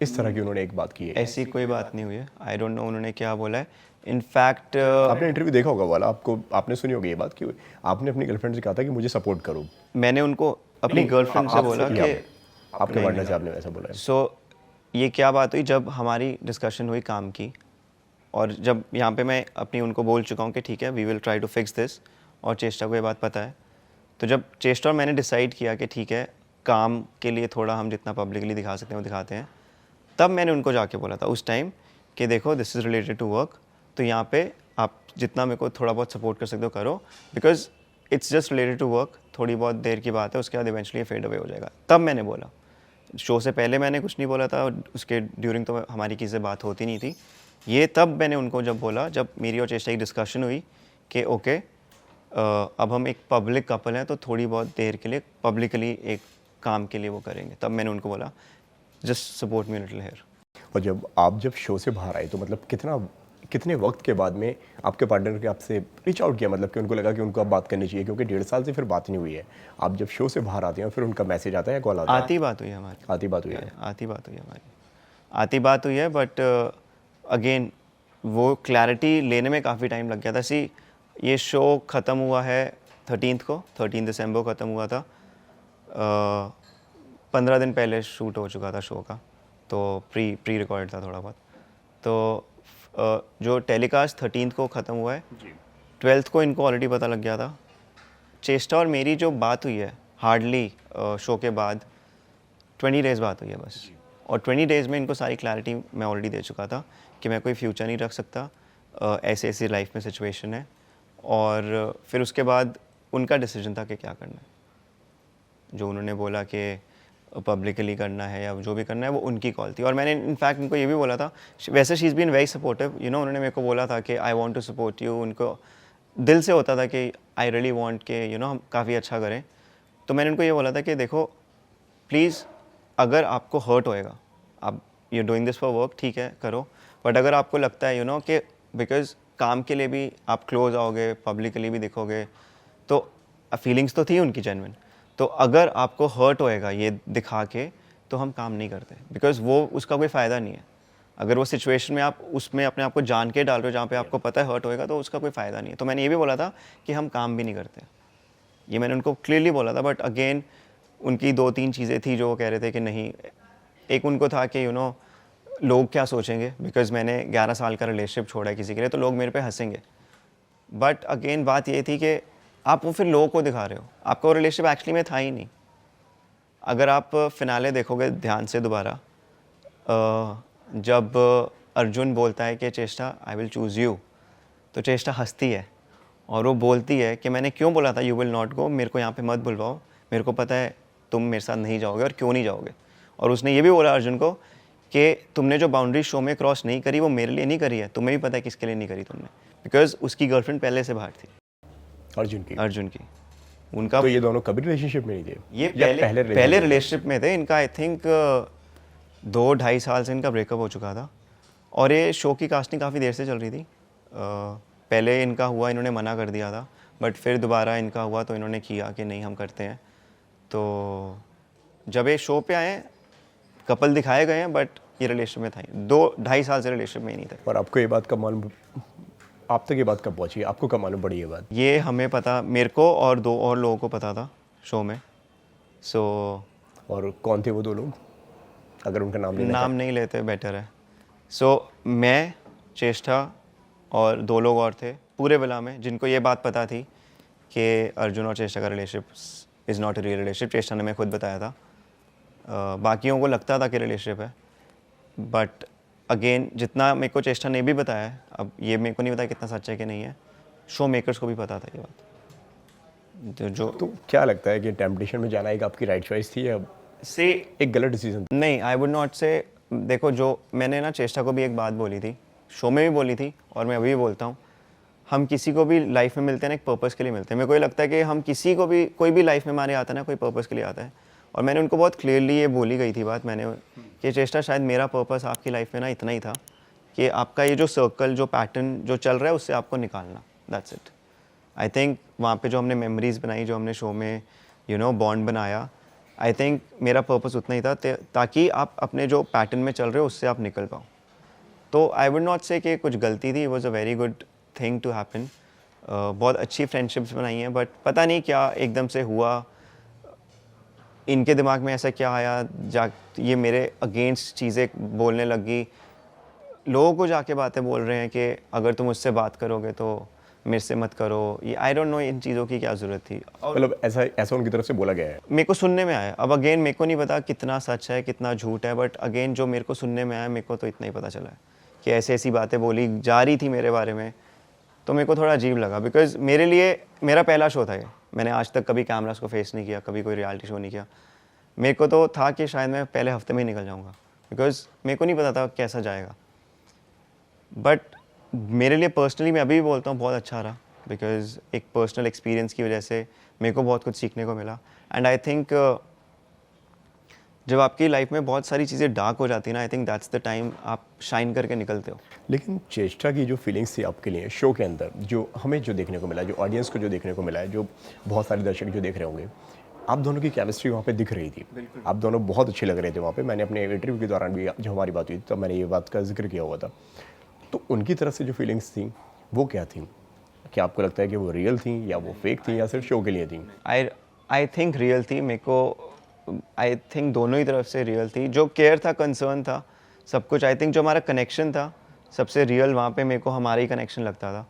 इस तरह की उन्होंने एक बात की है। ऐसी कोई बात नहीं हुई है, आई डोंट नो उन्होंने क्या बोला है। इनफैक्ट आपने इंटरव्यू देखा होगा वाला, आपको आपने सुनी होगी ये बात कि आपने अपनी गर्लफ्रेंड से कहा था कि मुझे सपोर्ट करो। मैंने उनको अपनी गर्लफ्रेंड से बोला कि आपके पार्टनर से आपने वैसा बोला है। सो ये क्या बात हुई, जब हमारी डिस्कशन हुई काम की, और जब यहाँ पे मैं अपनी उनको बोल चुका हूँ कि ठीक है we will try to fix this, और चेष्टा को ये बात पता है, तो जब चेष्टा और मैंने डिसाइड किया कि ठीक है काम के लिए थोड़ा हम जितना पब्लिकली दिखा सकते हैं वो दिखाते हैं, तब मैंने उनको जाके बोला था उस टाइम कि देखो this is related to work, तो यहाँ पे आप जितना मेरे को थोड़ा बहुत सपोर्ट कर सकते हो करो, because it's just related to work, थोड़ी बहुत देर की बात है, उसके बाद इवेंचुअली फेड अवे हो जाएगा। तब मैंने बोला, शो से पहले मैंने कुछ नहीं बोला था, और उसके ड्यूरिंग तो हमारी किसी से बात होती नहीं थी। ये तब मैंने उनको जब बोला, जब मेरी और चेष्टा की डिस्कशन हुई कि ओके अब हम एक पब्लिक कपल हैं, तो थोड़ी बहुत देर के लिए पब्लिकली एक काम के लिए वो करेंगे, तब मैंने उनको बोला just support me little here. और जब शो से बाहर आए तो मतलब कितना कितने वक्त के बाद में आपके पार्टनर के आपसे रीच आउट किया, मतलब कि उनको लगा कि उनको आप बात करनी चाहिए, क्योंकि 1.5 साल से फिर बात नहीं हुई है, आप जब शो से बाहर आते हैं फिर उनका मैसेज आता है या कॉल आता है? आती बात हुई है हमारी, आती बात हुई है। आती बात हुई है हमारी, आती बात हुई है, बट अगेन वो क्लैरिटी लेने में काफ़ी टाइम लग गया था। सी ये शो ख़त्म हुआ है 13 दिसंबर को ख़त्म हुआ था। 15 दिन पहले शूट हो चुका था शो का, तो प्री रिकॉर्ड था थोड़ा बहुत। तो जो टेलीकास्ट 13 को ख़त्म हुआ है, 12 को इनको ऑलरेडी पता लग गया था। चेष्टा और मेरी जो बात हुई है हार्डली शो के बाद 20 डेज़ बात हुई है बस, और 20 डेज़ में इनको सारी क्लैरिटी मैं ऑलरेडी दे चुका था कि मैं कोई फ्यूचर नहीं रख सकता, ऐसे ऐसी लाइफ में सिचुएशन है, और फिर उसके बाद उनका डिसीजन था कि क्या करना है। जो उन्होंने बोला कि पब्लिकली करना है या जो भी करना है वो उनकी कॉल थी, और मैंने इनफैक्ट उनको ये भी बोला था, वैसे she is been very supportive, उन्होंने मेरे को बोला था कि I want to support you. उनको दिल से होता था कि आई रियली वांट के हम काफ़ी अच्छा करें। तो मैंने उनको ये बोला था कि देखो प्लीज़, अगर आपको हर्ट होएगा, आप you doing this for work, ठीक है करो, बट अगर आपको लगता है कि बिकॉज काम के लिए भी आप क्लोज आओगे, पब्लिकली भी दिखोगे, तो फीलिंग्स तो थी उनकी जेन्युइन, तो अगर आपको हर्ट होएगा ये दिखा के, तो हम काम नहीं करते, बिकॉज वो उसका कोई फ़ायदा नहीं है। अगर वो सिचुएशन में आप उसमें अपने आप को जान के डाल रहे हो जहाँ पे आपको पता है हर्ट होएगा, तो उसका कोई फ़ायदा नहीं है। तो मैंने ये भी बोला था कि हम काम भी नहीं करते, ये मैंने उनको क्लियरली बोला था। बट अगेन उनकी 2-3 चीज़ें थी जो वो कह रहे थे कि नहीं। एक उनको था कि लोग क्या सोचेंगे, बिकॉज मैंने 11 साल का रिलेशनशिप छोड़ा है किसी के लिए, तो लोग मेरे पे हंसेंगे। बट अगेन बात ये थी कि आप वो फिर लोगों को दिखा रहे हो, आपका वो रिलेशनशिप एक्चुअली में था ही नहीं। अगर आप फिनाले देखोगे ध्यान से दोबारा, जब अर्जुन बोलता है कि चेष्टा आई विल चूज़ यू, तो चेष्टा हंसती है और वो बोलती है कि मैंने क्यों बोला था यू विल नॉट गो, मेरे को यहाँ पे मत बुलवाओ, मेरे को पता है तुम मेरे साथ नहीं जाओगे और क्यों नहीं जाओगे। और उसने ये भी बोला अर्जुन को कि तुमने जो बाउंड्री शो में क्रॉस नहीं करी वो मेरे लिए नहीं करी है, तुम्हें भी पता है किसके लिए नहीं करी तुमने, बिकॉज उसकी गर्लफ्रेंड पहले से बाहर थी, अर्जुन की। उनका तो ये दोनों कभी रिलेशनशिप में नहीं थे? ये या पहले रिलेशनशिप में थे। इनका आई थिंक 2-2.5 साल से इनका ब्रेकअप हो चुका था, और ये शो की कास्टिंग काफ़ी देर से चल रही थी। पहले इनका हुआ, इन्होंने मना कर दिया था, बट फिर दोबारा इनका हुआ तो इन्होंने किया कि नहीं हम करते हैं। तो जब ये शो पे आए कपल दिखाए गए हैं, बट ये रिलेशनशिप में था ही 2-2.5 साल से रिलेशनशिप में ही नहीं था। और आपको ये बात कब मालूम, आप तक ये बात कब पहुंची, आपको कब मालूम पड़ी ये बात? ये हमें पता, मेरे को और 2 और लोगों को पता था शो में। सो और कौन थे वो 2 लोग, अगर उनका नाम लेना नाम नहीं लेते बेटर है। सो मैं, चेष्टा और 2 लोग और थे पूरे विला में जिनको ये बात पता थी कि अर्जुन और चेष्टा का relationship is not a real relationship. चेष्टा ने मैं खुद बताया था, बाकियों को लगता था कि रिलेशनशिप है, बट अगेन जितना मेरे को चेष्टा ने भी बताया है, अब ये मेरे को नहीं पता कितना सच है कि नहीं है, शो मेकर्स को भी पता था ये बात। तो क्या लगता है कि टेम्पटेशन में जाना एक आपकी राइट चॉइस थी या से एक गलत डिसीजन? नहीं, आई वुड नॉट से। देखो, जो मैंने ना चेष्टा को भी एक बात बोली थी, शो में भी बोली थी और मैं अभी भी बोलता हूँ, हम किसी को भी लाइफ में मिलते हैं ना एक पर्पस के लिए मिलते हैं। मेरे को ये लगता है कि हम किसी को भी, कोई भी लाइफ में हमारे आता है ना, कोई पर्पस के लिए आता है। और मैंने उनको बहुत क्लियरली ये बोली गई थी बात मैंने कि चेष्टा, शायद मेरा पर्पस आपकी लाइफ में ना इतना ही था कि आपका ये जो सर्कल, जो पैटर्न जो चल रहा है उससे आपको निकालना, दैट्स इट। आई थिंक वहाँ पे जो हमने मेमोरीज बनाई, जो हमने शो में बॉन्ड बनाया, आई थिंक मेरा पर्पस उतना ही था ताकि आप अपने जो पैटर्न में चल रहे हो उससे आप निकल पाओ। तो आई वुड नॉट से कि कुछ गलती थी, was a very good thing to happen. बहुत अच्छी फ्रेंडशिप्स बनाई हैं, बट पता नहीं क्या एकदम से हुआ, इनके दिमाग में ऐसा क्या आया, ये मेरे अगेंस्ट चीज़ें बोलने लगी, लोगों को जाके बातें बोल रहे हैं कि अगर तुम उससे बात करोगे तो मेरे से मत करो। ये आई डोंट नो इन चीज़ों की क्या ज़रूरत थी। मतलब ऐसा उनकी तरफ से बोला गया है? मेरे को सुनने में आया। अब अगेन मेरे को नहीं पता कितना सच है कितना झूठ है, बट अगेन जो मेरे को सुनने में आया, मेरे को तो इतना ही पता चला है कि ऐसी ऐसी बातें बोली जा रही थी मेरे बारे में। तो मेरे को थोड़ा अजीब लगा, बिकॉज़ मेरे लिए मेरा पहला शो था ये। मैंने आज तक कभी कैमरास को फेस नहीं किया, कभी कोई रियलिटी शो नहीं किया। मेरे को तो था कि शायद मैं पहले हफ्ते में ही निकल जाऊँगा, बिकॉज़ मेरे को नहीं पता था कैसा जाएगा। बट मेरे लिए पर्सनली, मैं अभी भी बोलता हूँ, बहुत अच्छा रहा, बिकॉज़ एक पर्सनल एक्सपीरियंस की वजह से मेरे को बहुत कुछ सीखने को मिला। एंड आई थिंक जब आपकी लाइफ में बहुत सारी चीज़ें डार्क हो जाती है ना, I think that's the time आप शाइन करके निकलते हो। लेकिन चेष्टा की जो फीलिंग्स थी आपके लिए शो के अंदर, जो हमें जो देखने को मिला, जो ऑडियंस को जो देखने को मिला है, जो बहुत सारे दर्शक जो देख रहे होंगे, आप दोनों की केमिस्ट्री वहाँ पे दिख रही थी। आप दोनों बहुत अच्छे लग रहे थे वहाँ पे। मैंने अपने इंटरव्यू के दौरान भी जब हमारी बात हुई तब मैंने ये बात का जिक्र किया हुआ था। तो उनकी तरफ से जो फीलिंग्स थी वो क्या थी? क्या आपको लगता है कि वो रियल थी या वो फेक थी या सिर्फ शो के लिए थी? आई थिंक रियल थी। मेरे को आई थिंक दोनों ही तरफ से रियल थी। जो केयर था, कंसर्न था, सब कुछ, आई थिंक जो हमारा कनेक्शन था सबसे रियल वहाँ पे मेरे को हमारा ही कनेक्शन लगता था,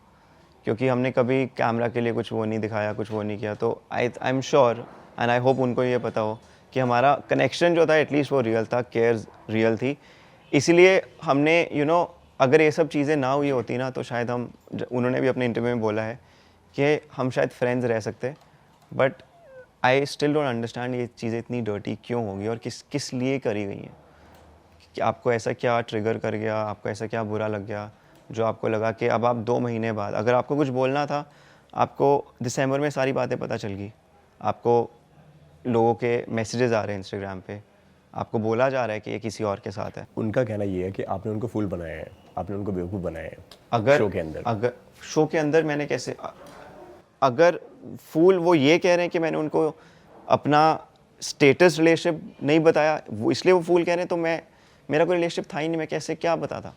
क्योंकि हमने कभी कैमरा के लिए कुछ वो नहीं दिखाया, कुछ वो नहीं किया। तो I am sure and I hope उनको ये पता हो कि हमारा कनेक्शन जो था एटलीस्ट वो रियल था, केयर रियल थी। इसीलिए हमने अगर ये सब चीज़ें ना हुई होती ना तो शायद हम, उन्होंने भी अपने इंटरव्यू में बोला है कि हम शायद फ्रेंड्स रह सकते, but I still don't understand ये चीज़ें इतनी डर्टी क्यों होगी और किस लिए करी गई हैं। कि आपको ऐसा क्या ट्रिगर कर गया, आपको ऐसा क्या बुरा लग गया जो आपको लगा कि अब आप 2 महीने बाद, अगर आपको कुछ बोलना था, आपको दिसंबर में सारी बातें पता चल गई, आपको लोगों के मैसेजेस आ रहे हैं इंस्टाग्राम पे, आपको बोला जा रहा है कि ये किसी और के साथ है। उनका कहना ये है कि आपने उनको फूल बनाया है, आपने उनको बेवकूफ़ बनाया है अगर शो के अंदर। अगर शो के अंदर मैंने कैसे, अगर फूल वो ये कह रहे हैं कि मैंने उनको अपना स्टेटस रिलेशनशिप नहीं बताया, वो इसलिए वो फूल कह रहे हैं, तो मेरा कोई रिलेशनशिप था ही नहीं, मैं कैसे क्या बताता?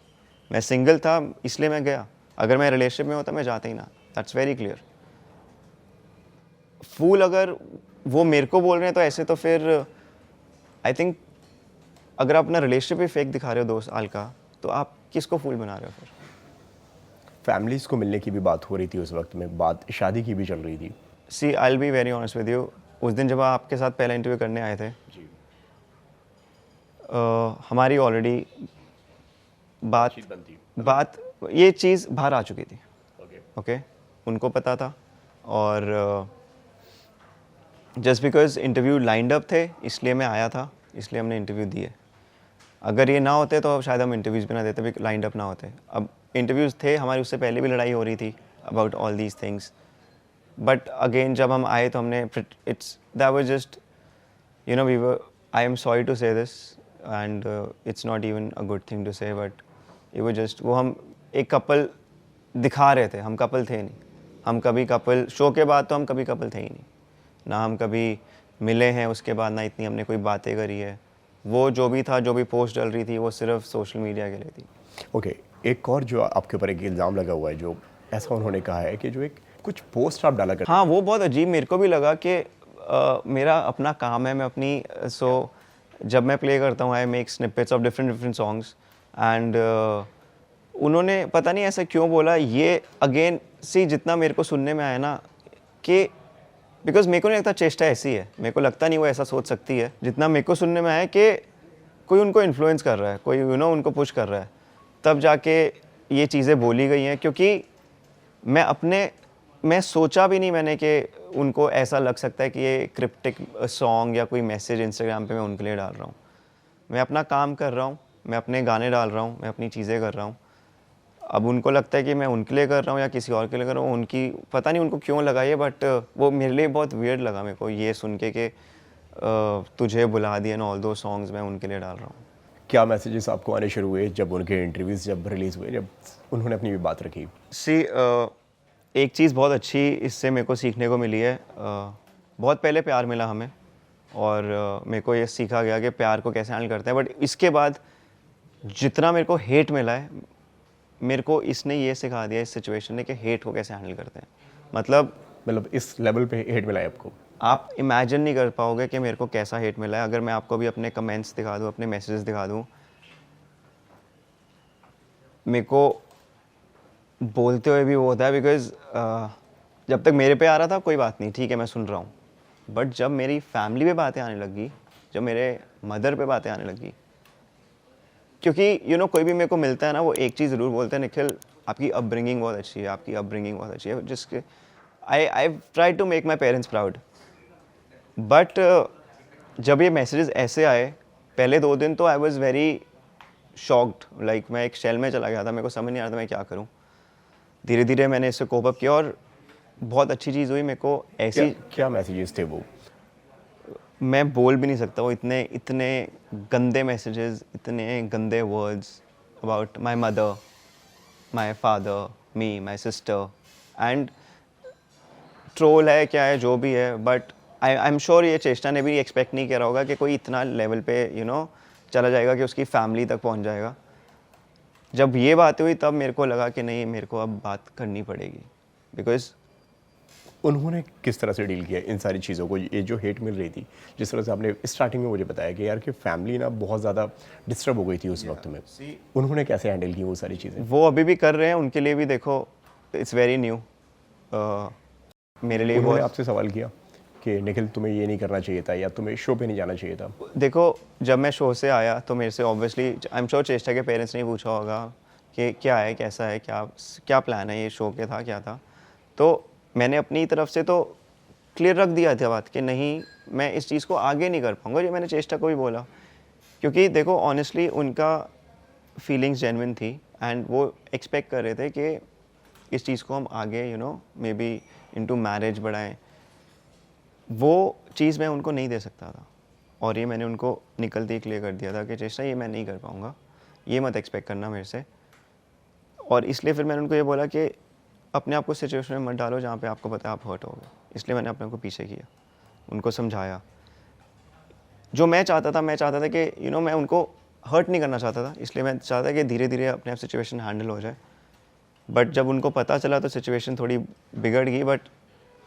मैं सिंगल था इसलिए मैं गया। अगर मैं रिलेशनशिप में होता मैं जाता ही ना। That's very clear. फूल अगर वो मेरे को बोल रहे हैं तो ऐसे, तो फिर आई थिंक अगर आप अपना रिलेशनशिप ही फेक दिखा रहे हो 2 साल का, तो आप किसको फूल बना रहे हो फिर? फैमिलीज़ को मिलने की भी बात हो रही थी उस वक्त में, बात शादी की भी चल रही थी। See I will be very honest with you, उस दिन जब आपके साथ पहला इंटरव्यू करने आए थे, हमारी ऑलरेडी बात ये चीज़ बाहर आ चुकी थी। ओके, उनको पता था, और just because interview lined up थे इसलिए मैं आया था, इसलिए हमने इंटरव्यू दिए। अगर ये ना होते तो शायद हम इंटरव्यूज़ भी ना देते, भी लाइंड अप ना होते। अब इंटरव्यूज़ थे हमारी, उससे पहले भी लड़ाई हो रही थी about all these things, but again जब हम आए तो हमने, it's that was just we were, I am sorry to say this and it's not even a good thing to say, but it was just, वो हम एक couple दिखा रहे थे, हम कपल थे नहीं। हम कभी कपल, शो के बाद तो हम कभी कपल थे ही नहीं, ना हम कभी मिले हैं उसके बाद, ना इतनी हमने कोई बातें करी है। वो जो भी था, जो भी पोस्ट डल रही थी, वो सिर्फ सोशल मीडिया के लिए थी। ओके, एक और जो आपके ऊपर एक इल्ज़ाम लगा हुआ है, जो ऐसा उन्होंने कहा है कि जो एक कुछ पोस्ट आप डाला करते। हाँ, वो बहुत अजीब मेरे को भी लगा कि मेरा अपना काम है, मैं अपनी जब मैं प्ले करता हूँ, I make snippets of different songs, and उन्होंने पता नहीं ऐसा क्यों बोला। ये अगेन सी, जितना मेरे को सुनने में आया ना, कि बिकॉज मेरे को नहीं लगता चेष्टा ऐसी है, मेरे को लगता नहीं वो ऐसा सोच सकती है। जितना मेरे को सुनने में आया कि कोई उनको इन्फ्लुएंस कर रहा है, कोई उनको पुश कर रहा है, तब जाके ये चीज़ें बोली गई हैं। क्योंकि मैं सोचा भी नहीं मैंने कि उनको ऐसा लग सकता है कि ये क्रिप्टिक सॉन्ग या कोई मैसेज इंस्टाग्राम पे मैं उनके लिए डाल रहा हूँ। मैं अपना काम कर रहा हूँ, मैं अपने गाने डाल रहा हूँ, मैं अपनी चीज़ें कर रहा हूँ। अब उनको लगता है कि मैं उनके लिए कर रहा हूँ या किसी और के लिए कर रहा हूँ, उनकी पता नहीं उनको क्यों लगा ये, बट वो मेरे लिए बहुत वियर्ड लगा मेरे को ये सुन के कि तुझे बुला दिया ना, ऑल दो सॉन्ग्स मैं उनके लिए डाल रहा हूँ। क्या मैसेजेस आपको आने शुरू हुए जब उनके इंटरव्यूज़ जब रिलीज़ हुए, जब उन्होंने अपनी भी बात रखी? सी एक चीज़ बहुत अच्छी इससे मेरे को सीखने को मिली है। बहुत पहले प्यार मिला हमें, और मेरे को ये सीखा गया कि प्यार को कैसे हैंडल करते हैं। बट इसके बाद जितना मेरे को हेट मिला है, मेरे को इसने ये सिखा दिया इस सिचुएशन ने कि हेट को कैसे हैंडल करते हैं। मतलब इस लेवल पे हेट मिला है आपको? आप इमेजिन नहीं कर पाओगे कि मेरे को कैसा हेट मिला है। अगर मैं आपको भी अपने कमेंट्स दिखा दूँ, अपने मैसेजेस दिखा दूँ, मेरे को बोलते हुए भी वो होता है, बिकॉज जब तक मेरे पे आ रहा था कोई बात नहीं, ठीक है मैं सुन रहा हूँ, बट जब मेरी फैमिली पे बातें आने लगी, जब मेरे मदर पे बातें आने लगी, क्योंकि कोई भी मेरे को मिलता है ना, वो एक चीज़ ज़रूर बोलते हैं, निखिल आपकी अपब्रिंगिंग बहुत अच्छी है, आपकी अपब्रिंगिंग बहुत अच्छी है, जिसके I try to make my parents proud. But जब ये मैसेजेस ऐसे आए, पहले 2 दिन तो I was very shocked, like मैं एक शेल में चला गया था, मेरे को समझ नहीं आ रहा था मैं क्या करूँ। धीरे धीरे मैंने इससे कोप अप किया, और बहुत अच्छी चीज़ हुई मेरे को ऐसी। क्या मैसेजेस थे वो? मैं बोल भी नहीं सकता, वो इतने इतने गंदे मैसेजेस, इतने गंदे words about my mother, my father, me, my sister, and troll है क्या है जो भी है, बट आई एम श्योर ये चेष्टा ने भी एक्सपेक्ट नहीं किया होगा कि कोई इतना लेवल पे चला जाएगा कि उसकी फैमिली तक पहुंच जाएगा। जब ये बात हुई तब मेरे को लगा कि नहीं, मेरे को अब बात करनी पड़ेगी, बिकॉज उन्होंने किस तरह से डील किया इन सारी चीज़ों को, ये जो हेट मिल रही थी, जिस तरह से आपने स्टार्टिंग में मुझे बताया कि यार कि फैमिली ना बहुत ज़्यादा डिस्टर्ब हो गई थी उस वक्त में, उन्होंने कैसे हैंडल की वो सारी चीज़ें? वो अभी भी कर रहे हैं, उनके लिए भी देखो इट्स वेरी न्यू, मेरे लिए उन्होंने बहुत। आपसे सवाल किया कि निखिल तुम्हें ये नहीं करना चाहिए था या तुम्हें शो पे नहीं जाना चाहिए था? देखो जब मैं शो से आया तो मेरे से ऑब्वियसली आई एम श्योर चेष्टा के पेरेंट्स ने पूछा होगा कि क्या है, कैसा है, क्या क्या प्लान है, ये शो के था क्या था। तो मैंने अपनी तरफ से तो क्लियर रख दिया था बात कि नहीं, मैं इस चीज़ को आगे नहीं कर पाऊँगा। ये मैंने चेष्टा को भी बोला, क्योंकि देखो ऑनेस्टली उनका फीलिंग्स जेन्युइन थी एंड वो एक्सपेक्ट कर रहे थे कि इस चीज़ को हम आगे मे बी इनटू मैरिज बढ़ाएं। वो चीज़ मैं उनको नहीं दे सकता था, और ये मैंने उनको निकलते ही क्लियर कर दिया था कि चेष्टा ये मैं नहीं कर पाऊँगा, ये मत एक्सपेक्ट करना मेरे से। और इसलिए फिर मैंने उनको ये बोला कि अपने आप को सिचुएशन में मत डालो जहाँ पे आपको पता है आप हर्ट होगे। इसलिए मैंने अपने आप को पीछे किया, उनको समझाया। जो मैं चाहता था कि मैं उनको हर्ट नहीं करना चाहता था, इसलिए मैं चाहता कि धीरे धीरे अपने आप सिचुएशन हैंडल हो जाए। बट जब उनको पता चला तो सिचुएशन थोड़ी बिगड़ गई, बट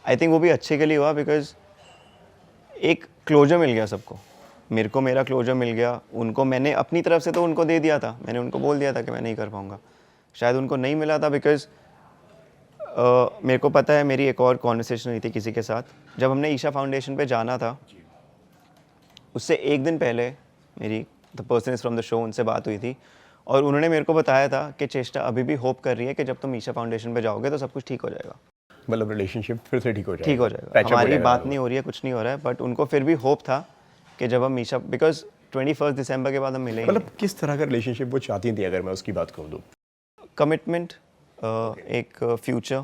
आई थिंक वो भी अच्छे के लिए हुआ, बिकॉज एक क्लोजर मिल गया सबको। मेरे को मेरा क्लोजर मिल गया, उनको मैंने अपनी तरफ से तो उनको दे दिया था, मैंने उनको बोल दिया था कि मैं नहीं कर पाऊँगा। शायद उनको नहीं मिला था बिकॉज मेरे को पता है मेरी एक और कॉन्वर्सेशन हुई थी किसी के साथ, जब हमने ईशा फाउंडेशन पे जाना था उससे एक दिन पहले मेरी the person is from the show उनसे बात हुई थी, और उन्होंने मेरे को बताया था कि चेष्टा अभी भी होप कर रही है कि जब तुम ईशा फाउंडेशन पे जाओगे तो सब कुछ ठीक हो जाएगा। मतलब रिलेशनशिप फिर से ठीक हो जाएगा? ठीक हो जाएगा, Patch up हो हमारी जाएगा बात दोनों। नहीं हो रही है, कुछ नहीं हो रहा है, बट उनको फिर भी होप था कि जब हम ईशा, बिकॉज 21 दिसंबर के बाद हम मिलेंगे। मतलब किस तरह का रिलेशनशिप वो चाहती थी अगर मैं उसकी बात करूँ तो? कमिटमेंट, एक फ्यूचर,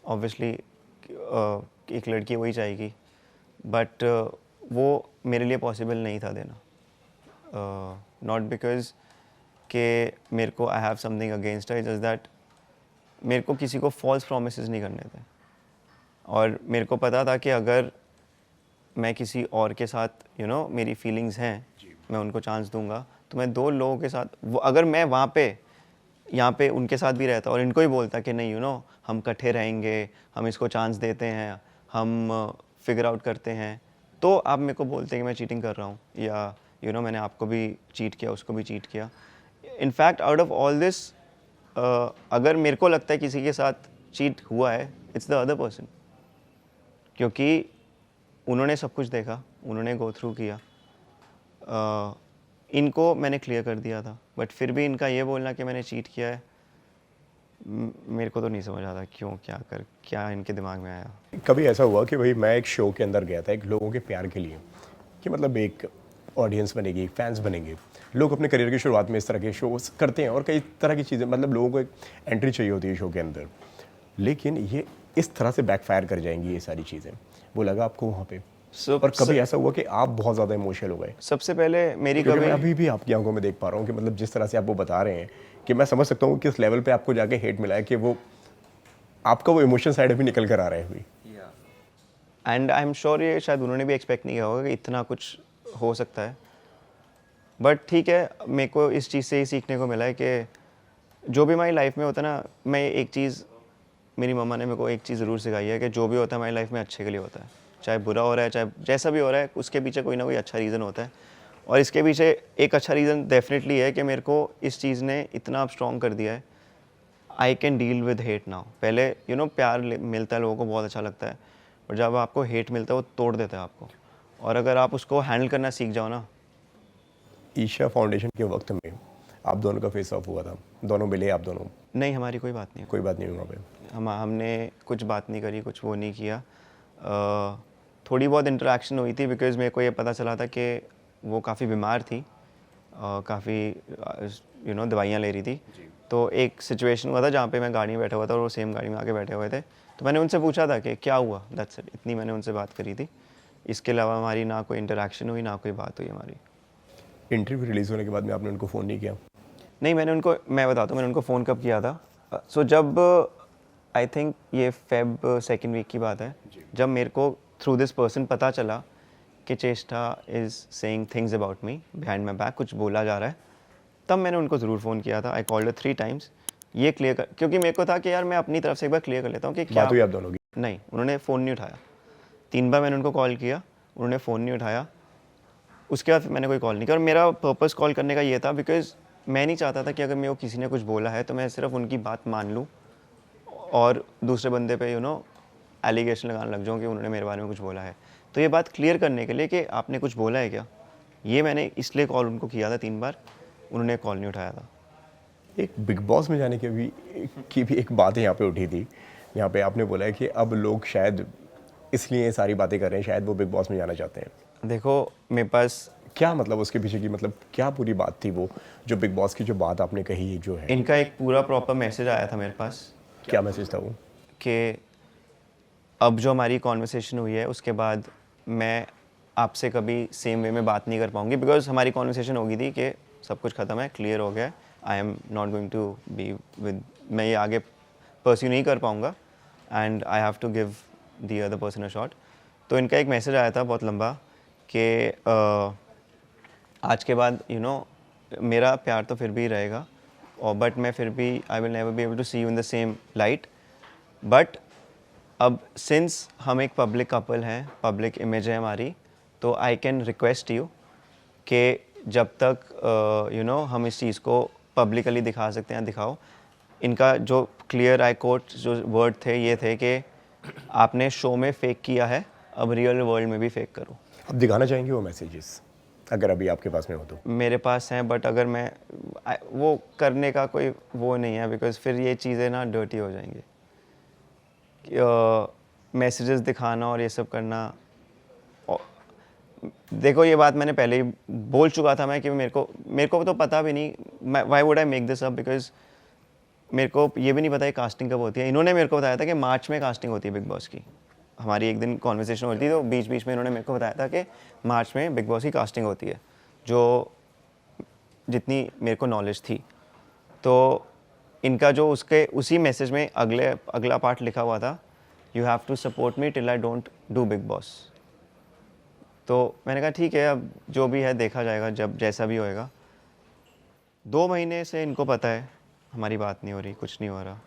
ऑब्वियसली एक लड़की वही चाहेगी, बट वो मेरे लिए पॉसिबल नहीं था देना। नॉट बिकॉज कि मेरे को आई हैव समथिंग अगेंस्ट है, जस्ट दैट मेरे को किसी को फॉल्स प्रोमिसेस नहीं करने थे, और मेरे को पता था कि अगर मैं किसी और के साथ मेरी फीलिंग्स हैं, मैं उनको चांस दूंगा, तो मैं दो लोगों के साथ अगर मैं वहाँ पे यहाँ पे उनके साथ भी रहता और इनको ही बोलता कि नहीं हम इकट्ठे रहेंगे, हम इसको चांस देते हैं, हम फिगर आउट करते हैं, तो आप मेरे को बोलते हैं कि मैं चीटिंग कर रहा हूँ, या मैंने आपको भी चीट किया, उसको भी चीट किया। In fact out of all this, अगर मेरे को लगता है किसी के साथ चीट हुआ है, इट्स द अदर पर्सन, क्योंकि उन्होंने सब कुछ देखा, उन्होंने गो थ्रू किया। इनको मैंने क्लियर कर दिया था, बट फिर भी इनका ये बोलना कि मैंने चीट किया है, मेरे को तो नहीं समझ आता क्यों, क्या इनके दिमाग में आया। कभी ऐसा हुआ कि भाई मैं एक शो के अंदर गया था एक लोगों के प्यार के लिए, कि मतलब एक ऑडियंस बनेगी, फैंस बनेंगे, लोग अपने करियर की शुरुआत में इस तरह के शोज करते हैं और कई तरह की चीज़ें, मतलब लोगों को एक एंट्री चाहिए होती है शो के अंदर, लेकिन ये इस तरह से बैकफायर कर जाएंगी ये सारी चीज़ें, वो लगा आपको वहाँ पे? और कभी ऐसा हुआ कि आप बहुत ज़्यादा इमोशनल हो गए? सबसे पहले मेरी क्योंकि कभी, मैं अभी भी आपकी आंखों में देख पा रहा हूँ कि मतलब जिस तरह से आप वो बता रहे हैं कि मैं समझ सकता हूँ किस लेवल पे आपको जाके हेट मिला है, कि वो आपका वो इमोशन साइड भी निकल कर आ रहा है अभी। एंड आई एम श्योर ये शायद उन्होंने भी एक्सपेक्ट नहीं किया होगा कि इतना कुछ हो सकता है, बट ठीक है, मेरे को इस चीज़ से ही सीखने को मिला है कि जो भी हमारी लाइफ में होता है ना, मैं एक चीज़, मेरी मम्मा ने मेरे को एक चीज़ ज़रूर सिखाई है कि जो भी होता है हमारी लाइफ में अच्छे के लिए होता है, चाहे बुरा हो रहा है, चाहे जैसा भी हो रहा है, उसके पीछे कोई ना कोई अच्छा रीज़न होता है। और इसके पीछे एक अच्छा रीज़न डेफिनेटली है कि मेरे को इस चीज़ ने इतना स्ट्रॉन्ग कर दिया है, I can deal with hate now. पहले प्यार मिलता है लोगों को, बहुत अच्छा लगता है, और जब आपको हेट मिलता है वो तोड़ देता है आपको, और अगर आप उसको हैंडल करना सीख जाओ ना। ईशा फाउंडेशन के वक्त में आप दोनों का फेस ऑफ हुआ था, दोनों मिले आप दोनों? नहीं, हमारी कोई बात नहीं, कोई बात नहीं हुई वहाँ पे? हमने कुछ बात नहीं करी, कुछ वो नहीं किया। थोड़ी बहुत इंटरेक्शन हुई थी, बिकॉज़ मेरे को ये पता चला था कि वो काफ़ी बीमार थी, काफ़ी दवाइयाँ ले रही थी। तो एक सिचुएशन हुआ था जहाँ पे मैं गाड़ी में बैठा हुआ था और वो सेम गाड़ी में आके बैठे हुए थे, तो मैंने उनसे पूछा था कि क्या हुआ, दैट्स इट, इतनी मैंने उनसे बात करी थी। इसके अलावा हमारी ना कोई इंटरेक्शन हुई, ना कोई बात हुई हमारी। इंटरव्यू रिलीज़ होने के बाद में आपने उनको फ़ोन नहीं किया? नहीं, मैं बताता हूँ मैंने उनको फ़ोन कब किया था। सो जब आई थिंक ये फेब सेकेंड वीक की बात है, जब मेरे को थ्रू दिस पर्सन पता चला कि चेष्टा is saying things about me behind my back, कुछ बोला जा रहा है, तब मैंने उनको ज़रूर फ़ोन किया था। आई कॉल्ड 3 टाइम्स, ये क्लियर कर, क्योंकि मेरे को था कि यार मैं अपनी तरफ से एक बार क्लियर कर लेता हूँ कि क्या। बात हुई आप दोनों की? नहीं, उन्होंने फ़ोन नहीं उठाया। 3 बार मैंने उनको कॉल किया, उन्होंने फ़ोन नहीं उठाया। उसके बाद मैंने कोई कॉल नहीं किया, और मेरा पर्पस कॉल करने का ये था बिकॉज़ मैं नहीं चाहता था कि अगर मेरे को किसी ने कुछ बोला है तो मैं सिर्फ उनकी बात मान लूँ और दूसरे बंदे पे एलिगेशन लगाने लग जाऊँ कि उन्होंने मेरे बारे में कुछ बोला है। तो ये बात क्लियर करने के लिए कि आपने कुछ बोला है क्या, ये मैंने इसलिए कॉल उनको किया था 3 बार, उन्होंने कॉल नहीं उठाया था। एक बिग बॉस में जाने की भी एक बात यहाँ पे उठी थी। यहाँ पे आपने बोला है कि अब लोग शायद इसलिए ये सारी बातें कर रहे हैं, शायद वो बिग बॉस में जाना चाहते हैं। देखो, मेरे पास क्या मतलब उसके पीछे की मतलब क्या पूरी बात थी वो, जो बिग बॉस की जो बात आपने कही जो है? इनका एक पूरा प्रॉपर मैसेज आया था मेरे पास क्या मैसेज था वो? कि अब जो हमारी कॉन्वर्सेशन हुई है उसके बाद मैं आपसे कभी सेम वे में बात नहीं कर पाऊंगी, बिकॉज हमारी कॉन्वर्सेशन हो गई थी कि सब कुछ ख़त्म है, क्लियर हो गया है, I am not going to be with, मैं ये आगे परस्यू नहीं कर पाऊंगा and I have to give the other person a shot. तो इनका एक मैसेज आया था बहुत लंबा कि आज के बाद मेरा प्यार तो फिर भी रहेगा, और बट मैं फिर भी I will never be able to see you in the same light, but अब सिंस हम एक पब्लिक कपल हैं, पब्लिक इमेज है हमारी, तो आई कैन रिक्वेस्ट यू कि जब तक हम इस चीज़ को पब्लिकली दिखा सकते हैं दिखाओ। इनका जो क्लियर आई कोट जो वर्ड थे ये थे कि आपने शो में फेक किया है, अब रियल वर्ल्ड में भी फेक करो। आप दिखाना चाहेंगे वो मैसेजेस अगर अभी आपके पास में हो तो? मेरे पास हैं, बट अगर मैं वो करने का कोई वो नहीं है, बिकॉज फिर ये चीज़ें ना डर्टी हो जाएंगी। मैसेजेस दिखाना और ये सब करना, देखो ये बात मैंने पहले ही बोल चुका था मैं कि मेरे को तो पता भी नहीं, why would I make this up, because मेरे को ये भी नहीं पता ये कास्टिंग कब होती है। इन्होंने मेरे को बताया था कि मार्च में कास्टिंग होती है बिग बॉस की। हमारी एक दिन कॉन्वर्सेशन होती थी तो बीच बीच में इन्होंने मेरे को बताया था कि मार्च में बिग बॉस की कास्टिंग होती है, जो जितनी मेरे को नॉलेज थी। तो इनका जो उसी मैसेज में अगला पार्ट लिखा हुआ था, you have to support me till I don't do big Boss. तो मैंने कहा ठीक है, अब जो भी है देखा जाएगा, जब जैसा भी होएगा। 2 महीने से इनको पता है हमारी बात नहीं हो रही, कुछ नहीं हो रहा।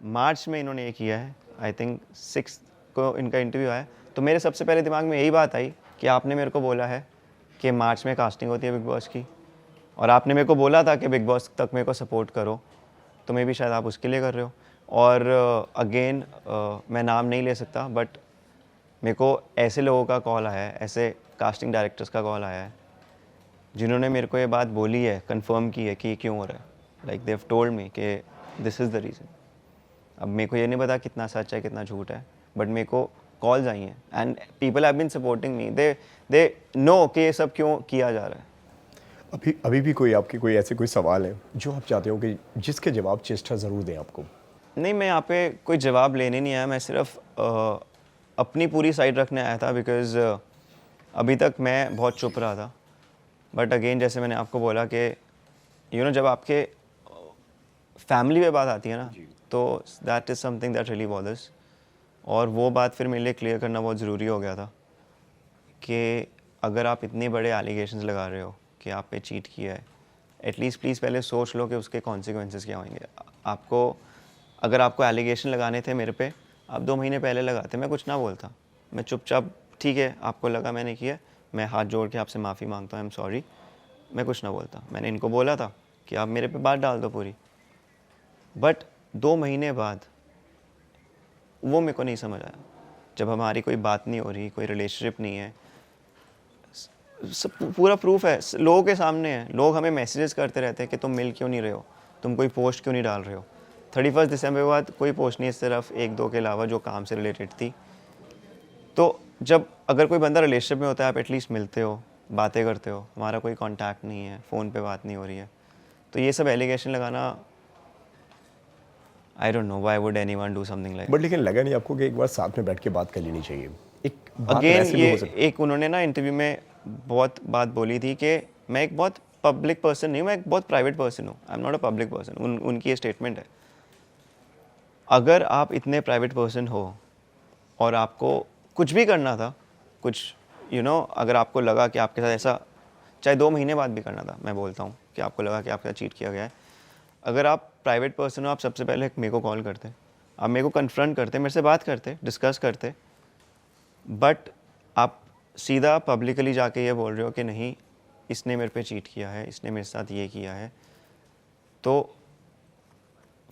मार्च में इन्होंने ये किया है, आई थिंक 6 को इनका इंटरव्यू आया, तो मेरे सबसे पहले दिमाग में यही बात आई कि आपने मेरे को बोला है कि मार्च में कास्टिंग होती है बिग बॉस की, और आपने मेरे को बोला था कि बिग बॉस तक मेरे को सपोर्ट करो, तो मे भी शायद आप उसके लिए कर रहे हो। और अगेन मैं नाम नहीं ले सकता, बट मेरे को ऐसे लोगों का कॉल आया है, ऐसे कास्टिंग डायरेक्टर्स का कॉल आया है जिन्होंने मेरे को ये बात बोली है, कंफर्म की है कि ये क्यों हो रहा है। Like they have told me कि दिस इज़ द रीज़न। अब मेरे को ये नहीं पता कितना सच है कितना झूठ है, बट मेरे को कॉल्स आई हैं and people have been supporting me, they know कि ये सब क्यों किया जा रहा है। अभी भी कोई आपके कोई ऐसे कोई सवाल है जो आप चाहते हो कि जिसके जवाब चेष्टा ज़रूर दें आपको? नहीं, मैं यहाँ पे कोई जवाब लेने नहीं आया, मैं सिर्फ अपनी पूरी साइड रखने आया था, बिकॉज़ अभी तक मैं बहुत चुप रहा था। बट अगेन जैसे मैंने आपको बोला कि जब आपके फैमिली पे बात आती है ना, तो that is something that really bothers. और वो बात फिर मेरे लिए क्लियर करना बहुत ज़रूरी हो गया था कि अगर आप इतने बड़े एलिगेशंस लगा रहे हो कि आप पे चीट किया है, एटलीस्ट प्लीज़ पहले सोच लो कि उसके कॉन्सिक्वेंसेस क्या होंगे। अगर आपको एलिगेशन लगाने थे मेरे पे, आप 2 महीने पहले लगाते, मैं कुछ ना बोलता, मैं चुपचाप, ठीक है आपको लगा मैंने किया, मैं हाथ जोड़ के आपसे माफ़ी मांगता हूँ, आई एम सॉरी, मैं कुछ ना बोलता। मैंने इनको बोला था कि आप मेरे पे बात डाल दो पूरी, बट 2 महीने बाद वो मेरे को नहीं समझ आया। जब हमारी कोई बात नहीं हो रही, कोई रिलेशनशिप नहीं है, सब पूरा प्रूफ है, लोगों के सामने है, लोग हमें मैसेजेस करते रहते हैं कि तुम मिल क्यों नहीं रहे हो, तुम कोई पोस्ट क्यों नहीं डाल रहे हो। 31 दिसंबर के बाद कोई पोस्ट नहीं है, सिर्फ 1-2 के अलावा जो काम से रिलेटेड थी। तो जब अगर कोई बंदा रिलेशनशिप में होता है, आप एटलीस्ट मिलते हो, बातें करते हो, हमारा कोई कांटेक्ट नहीं है, फ़ोन पे बात नहीं हो रही है, तो ये सब एलिगेशन लगाना, आई don't know why would anyone do something like. But लेकिन लगा नहीं आपको कि एक बार साथ में बैठ के बात कर लेनी चाहिए? एक बात अगेन वैसे भी ये हो सकती एक उन्होंने ना इंटरव्यू में बहुत बात बोली थी कि मैं एक बहुत पब्लिक पर्सन नहीं हूँ, मैं एक बहुत प्राइवेट पर्सन हूँ, आई am not a public person. उनकी ये स्टेटमेंट है। अगर आप इतने प्राइवेट पर्सन हो और आपको कुछ भी करना था, कुछ अगर आपको लगा कि आपके साथ ऐसा, चाहे 2 महीने बाद भी करना था, मैं बोलता हूँ कि आपको लगा कि आपके साथ चीट किया गया है, अगर आप प्राइवेट पर्सन हो, आप सबसे पहले मेरे को कॉल करते, आप मेरे को कन्फ्रंट करते, मेरे से बात करते, डिस्कस करते। बट आप सीधा पब्लिकली जाके ये बोल रहे हो कि नहीं, इसने मेरे पे चीट किया है, इसने मेरे साथ ये किया है, तो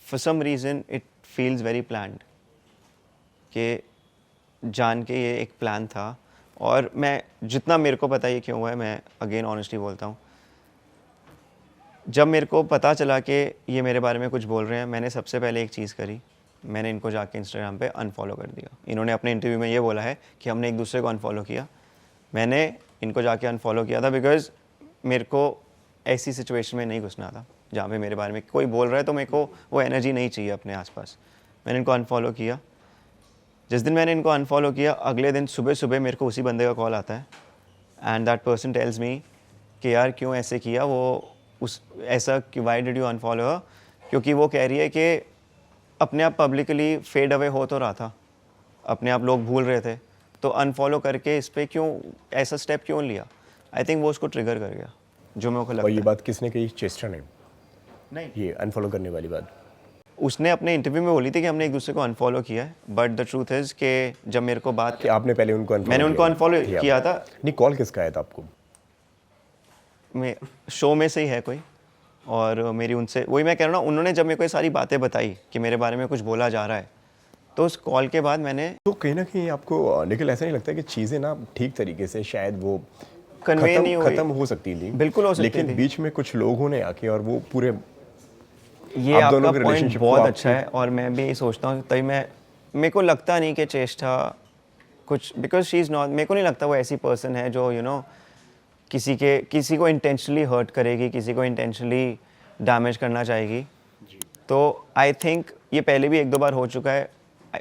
for some reason it feels very planned, कि जान के ये एक प्लान था। और मैं जितना मेरे को पता ये क्यों हुआ है, मैं अगेन ऑनेस्टली बोलता हूँ, जब मेरे को पता चला कि ये मेरे बारे में कुछ बोल रहे हैं, मैंने सबसे पहले एक चीज़ करी, मैंने इनको जाके इंस्टाग्राम पे अनफॉलो कर दिया। इन्होंने अपने इंटरव्यू में ये बोला है कि हमने एक दूसरे को अनफॉलो किया, मैंने इनको जाके अनफॉलो किया था बिकॉज़ मेरे को ऐसी सिचुएशन में नहीं घुसना था जहाँ पे मेरे बारे में कोई बोल रहा है तो मेरे को वो एनर्जी नहीं चाहिए अपने आसपास। मैंने इनको अनफॉलो किया। जिस दिन मैंने इनको अनफॉलो किया, अगले दिन सुबह सुबह मेरे को उसी बंदे का कॉल आता है and that person tells me कि यार क्यों ऐसे किया, वो उस ऐसा कि वाई डिड यू अनफॉलो हर, क्योंकि वो कह रही है कि अपने आप पब्लिकली फेड अवे हो तो रहा था, अपने आप लोग भूल रहे थे, तो अनफॉलो करके इस पर क्यों ऐसा स्टेप क्यों लिया। आई थिंक वो उसको ट्रिगर कर गया, जो मेरे को लगता और ये है। बात किसने कही? चेस्टा ने? नहीं, ये अनफॉलो करने वाली बात उसने अपने इंटरव्यू में बोली थी कि हमने एक दूसरे को अनफॉलो किया है, बट द ट्रूथ इज़ कि जब मेरे को बात, कि आपने पहले उनको unfollow मैंने उनको किया अनफॉलो था? किया था। नहीं, कॉल किसका आया था आपको? मैं शो में से ही है कोई, और मेरी उनसे वही मैं कह रहा हूँ, उन्होंने जब मेरे को ये सारी बातें बताई कि मेरे बारे में कुछ बोला जा रहा है, तो उस कॉल के बाद मैंने तो कहीं ना कहीं आपको निखिल ऐसा नहीं लगता कि चीज़ें ना ठीक तरीके से शायद वो कन्वे नहीं हुई? खत्म हो सकती थी? बिल्कुल हो सकती लेकिन थी। बीच में कुछ लोगों ने आके और वो पूरे ये आप दोनों आपका के पॉइंट रिलेशनशिप को बहुत आपकी अच्छा है, और मैं भी यही सोचता हूँ, तभी मेरे को लगता नहीं कि चेष्टा कुछ, बिकॉज शी इज़ नॉट, मेरे को नहीं लगता वो ऐसी पर्सन है जो किसी को इंटेंशनली हर्ट करेगी, किसी को इंटेंशनली डैमेज करना चाहेगी। तो आई थिंक ये पहले भी 1-2 बार हो चुका है,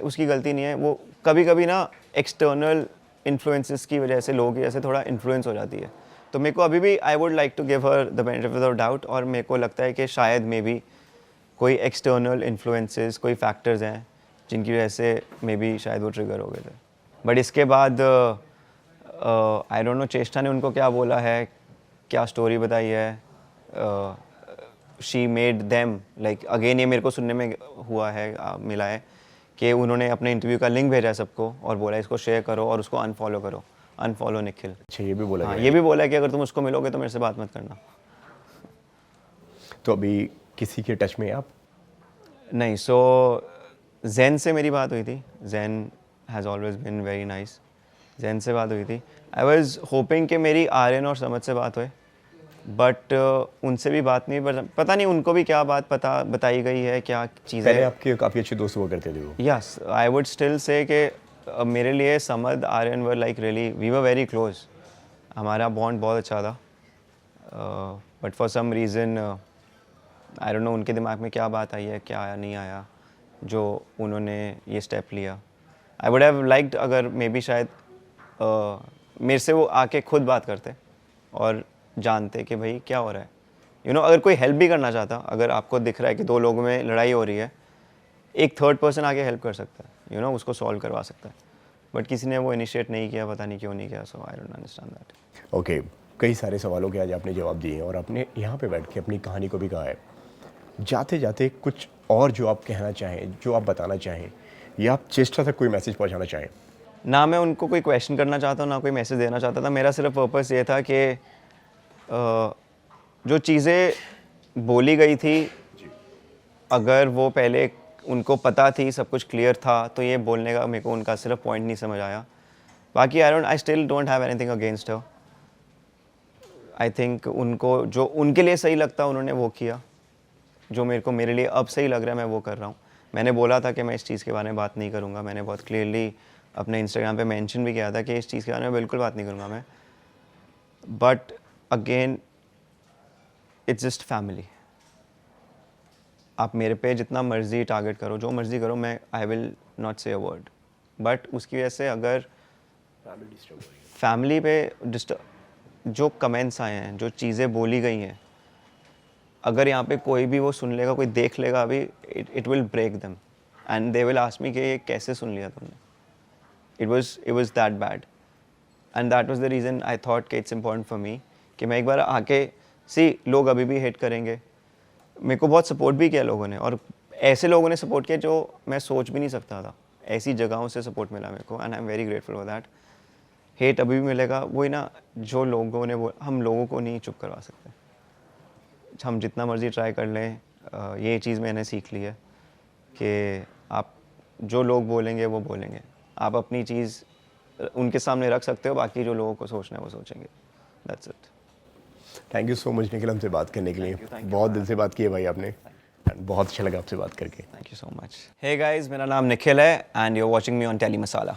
उसकी गलती नहीं है। वो कभी कभी ना एक्सटर्नल इन्फ्लुएंसेस की वजह से, लोगों की वजह से थोड़ा इन्फ्लुएंस हो जाती है। तो मेरे को अभी भी I would like to give her the benefit of the doubt, और मेरे को लगता है कि शायद मे बी कोई एक्सटर्नल इन्फ्लुएंसेस, कोई फैक्टर्स हैं जिनकी वजह से मे बी शायद वो ट्रिगर हो गए थे। बट इसके बाद आई डोंट नो चेष्टा ने उनको क्या बोला है, क्या स्टोरी बताई है, she made them like, again ये मेरे को सुनने में हुआ है, मिला है कि उन्होंने अपने इंटरव्यू का लिंक भेजा सबको और बोला इसको शेयर करो और उसको अनफॉलो करो, अनफॉलो निखिल। अच्छा, ये भी बोला हाँ, गया ये है। भी बोला है कि अगर तुम उसको मिलोगे तो मेरे से बात मत करना। तो अभी किसी के टच में हैं आप? नहीं, सो जैन से मेरी बात हुई थी। Jain has always been very nice. Jain से बात हुई थी। आई वॉज होपिंग कि मेरी आर्यन और समझ से बात होए, बट उनसे भी बात नहीं, पता नहीं उनको भी क्या बात बताई गई है, क्या चीज़ें। पहले आपके काफ़ी अच्छे दोस्त हुआ करते थे वो। Yes, I would still say कि मेरे लिए Samad, Aryan were like really, we were very close, हमारा बॉन्ड बहुत अच्छा था। But for some reason I don't know उनके दिमाग में क्या बात आई है, क्या आया नहीं आया, जो उन्होंने ये स्टेप लिया। आई वुड हैव लाइक्ड अगर मे बी शायद मेरे से वो आके खुद बात करते और जानते कि भाई क्या हो रहा है। अगर कोई हेल्प भी करना चाहता, अगर आपको दिख रहा है कि 2 लोगों में लड़ाई हो रही है, एक थर्ड पर्सन आके हेल्प कर सकता है, उसको सॉल्व करवा सकता है। बट किसी ने वो इनिशिएट नहीं किया, पता नहीं क्यों नहीं किया। So I don't understand that. Okay, कई सारे सवालों के आज आपने जवाब दिए हैं और आपने यहाँ पे बैठ के अपनी कहानी को भी कहा है। जाते जाते कुछ और जो आप कहना चाहें, जो आप बताना चाहें, या आप चेष्टा तक कोई मैसेज पहुँचाना चाहें? ना मैं उनको कोई क्वेश्चन करना चाहता हूँ, ना कोई मैसेज देना चाहता था। मेरा सिर्फ पर्पस ये था कि जो चीज़ें बोली गई थी, अगर वो पहले उनको पता थी, सब कुछ क्लियर था, तो ये बोलने का मेरे को उनका सिर्फ पॉइंट नहीं समझ आया। बाकी I still don't have anything against her. I think उनको जो उनके लिए सही लगता उन्होंने वो किया, जो मेरे लिए अब सही लग रहा है मैं वो कर रहा हूँ। मैंने बोला था कि मैं इस चीज़ के बारे में बात नहीं करूँगा, मैंने बहुत क्लियरली अपने इंस्टाग्राम पे मेंशन भी किया था कि इस चीज़ के बारे में बिल्कुल बात नहीं करूँगा मैं। But again it's just family. आप मेरे पे जितना मर्जी टारगेट करो, जो मर्जी करो, मैं आई विल नॉट से अ वर्ड। बट उसकी वजह से अगर फैमिली पे जो कमेंट्स आए हैं, जो चीज़ें बोली गई हैं, अगर यहाँ पे कोई भी वो सुन लेगा, कोई देख लेगा अभी, it will break them and they will ask me कि ये कैसे सुन लिया तुमने. It was that bad and that was the reason I thought कि इट्स इम्पॉर्टेंट फॉर मी कि मैं एक बार आके लोग अभी भी हेट करेंगे. मेरे को बहुत सपोर्ट भी किया लोगों ने, और ऐसे लोगों ने सपोर्ट किया जो मैं सोच भी नहीं सकता था. ऐसी जगहों से सपोर्ट मिला मेरे को and I am very grateful for that. Hate अभी भी मिलेगा, वही ना, जो लोगों ने हम लोगों को नहीं चुप करवा सकते. हम जितना मर्ज़ी ट्राई कर लें, ये चीज़ मैंने सीख ली है कि आप जो लोग बोलेंगे वो बोलेंगे, आप अपनी चीज़ उनके सामने रख सकते हो, बाकी जो लोगों को सोचना है वो सोचेंगे. That's it. Thank you so much Nikhil हमसे बात करने के लिए. बहुत दिल से बात की है भाई आपने, एंड बहुत अच्छा लगा आपसे बात करके. Thank you so much. Hey guys, मेरा नाम निखिल है and you are watching me on Telly masala.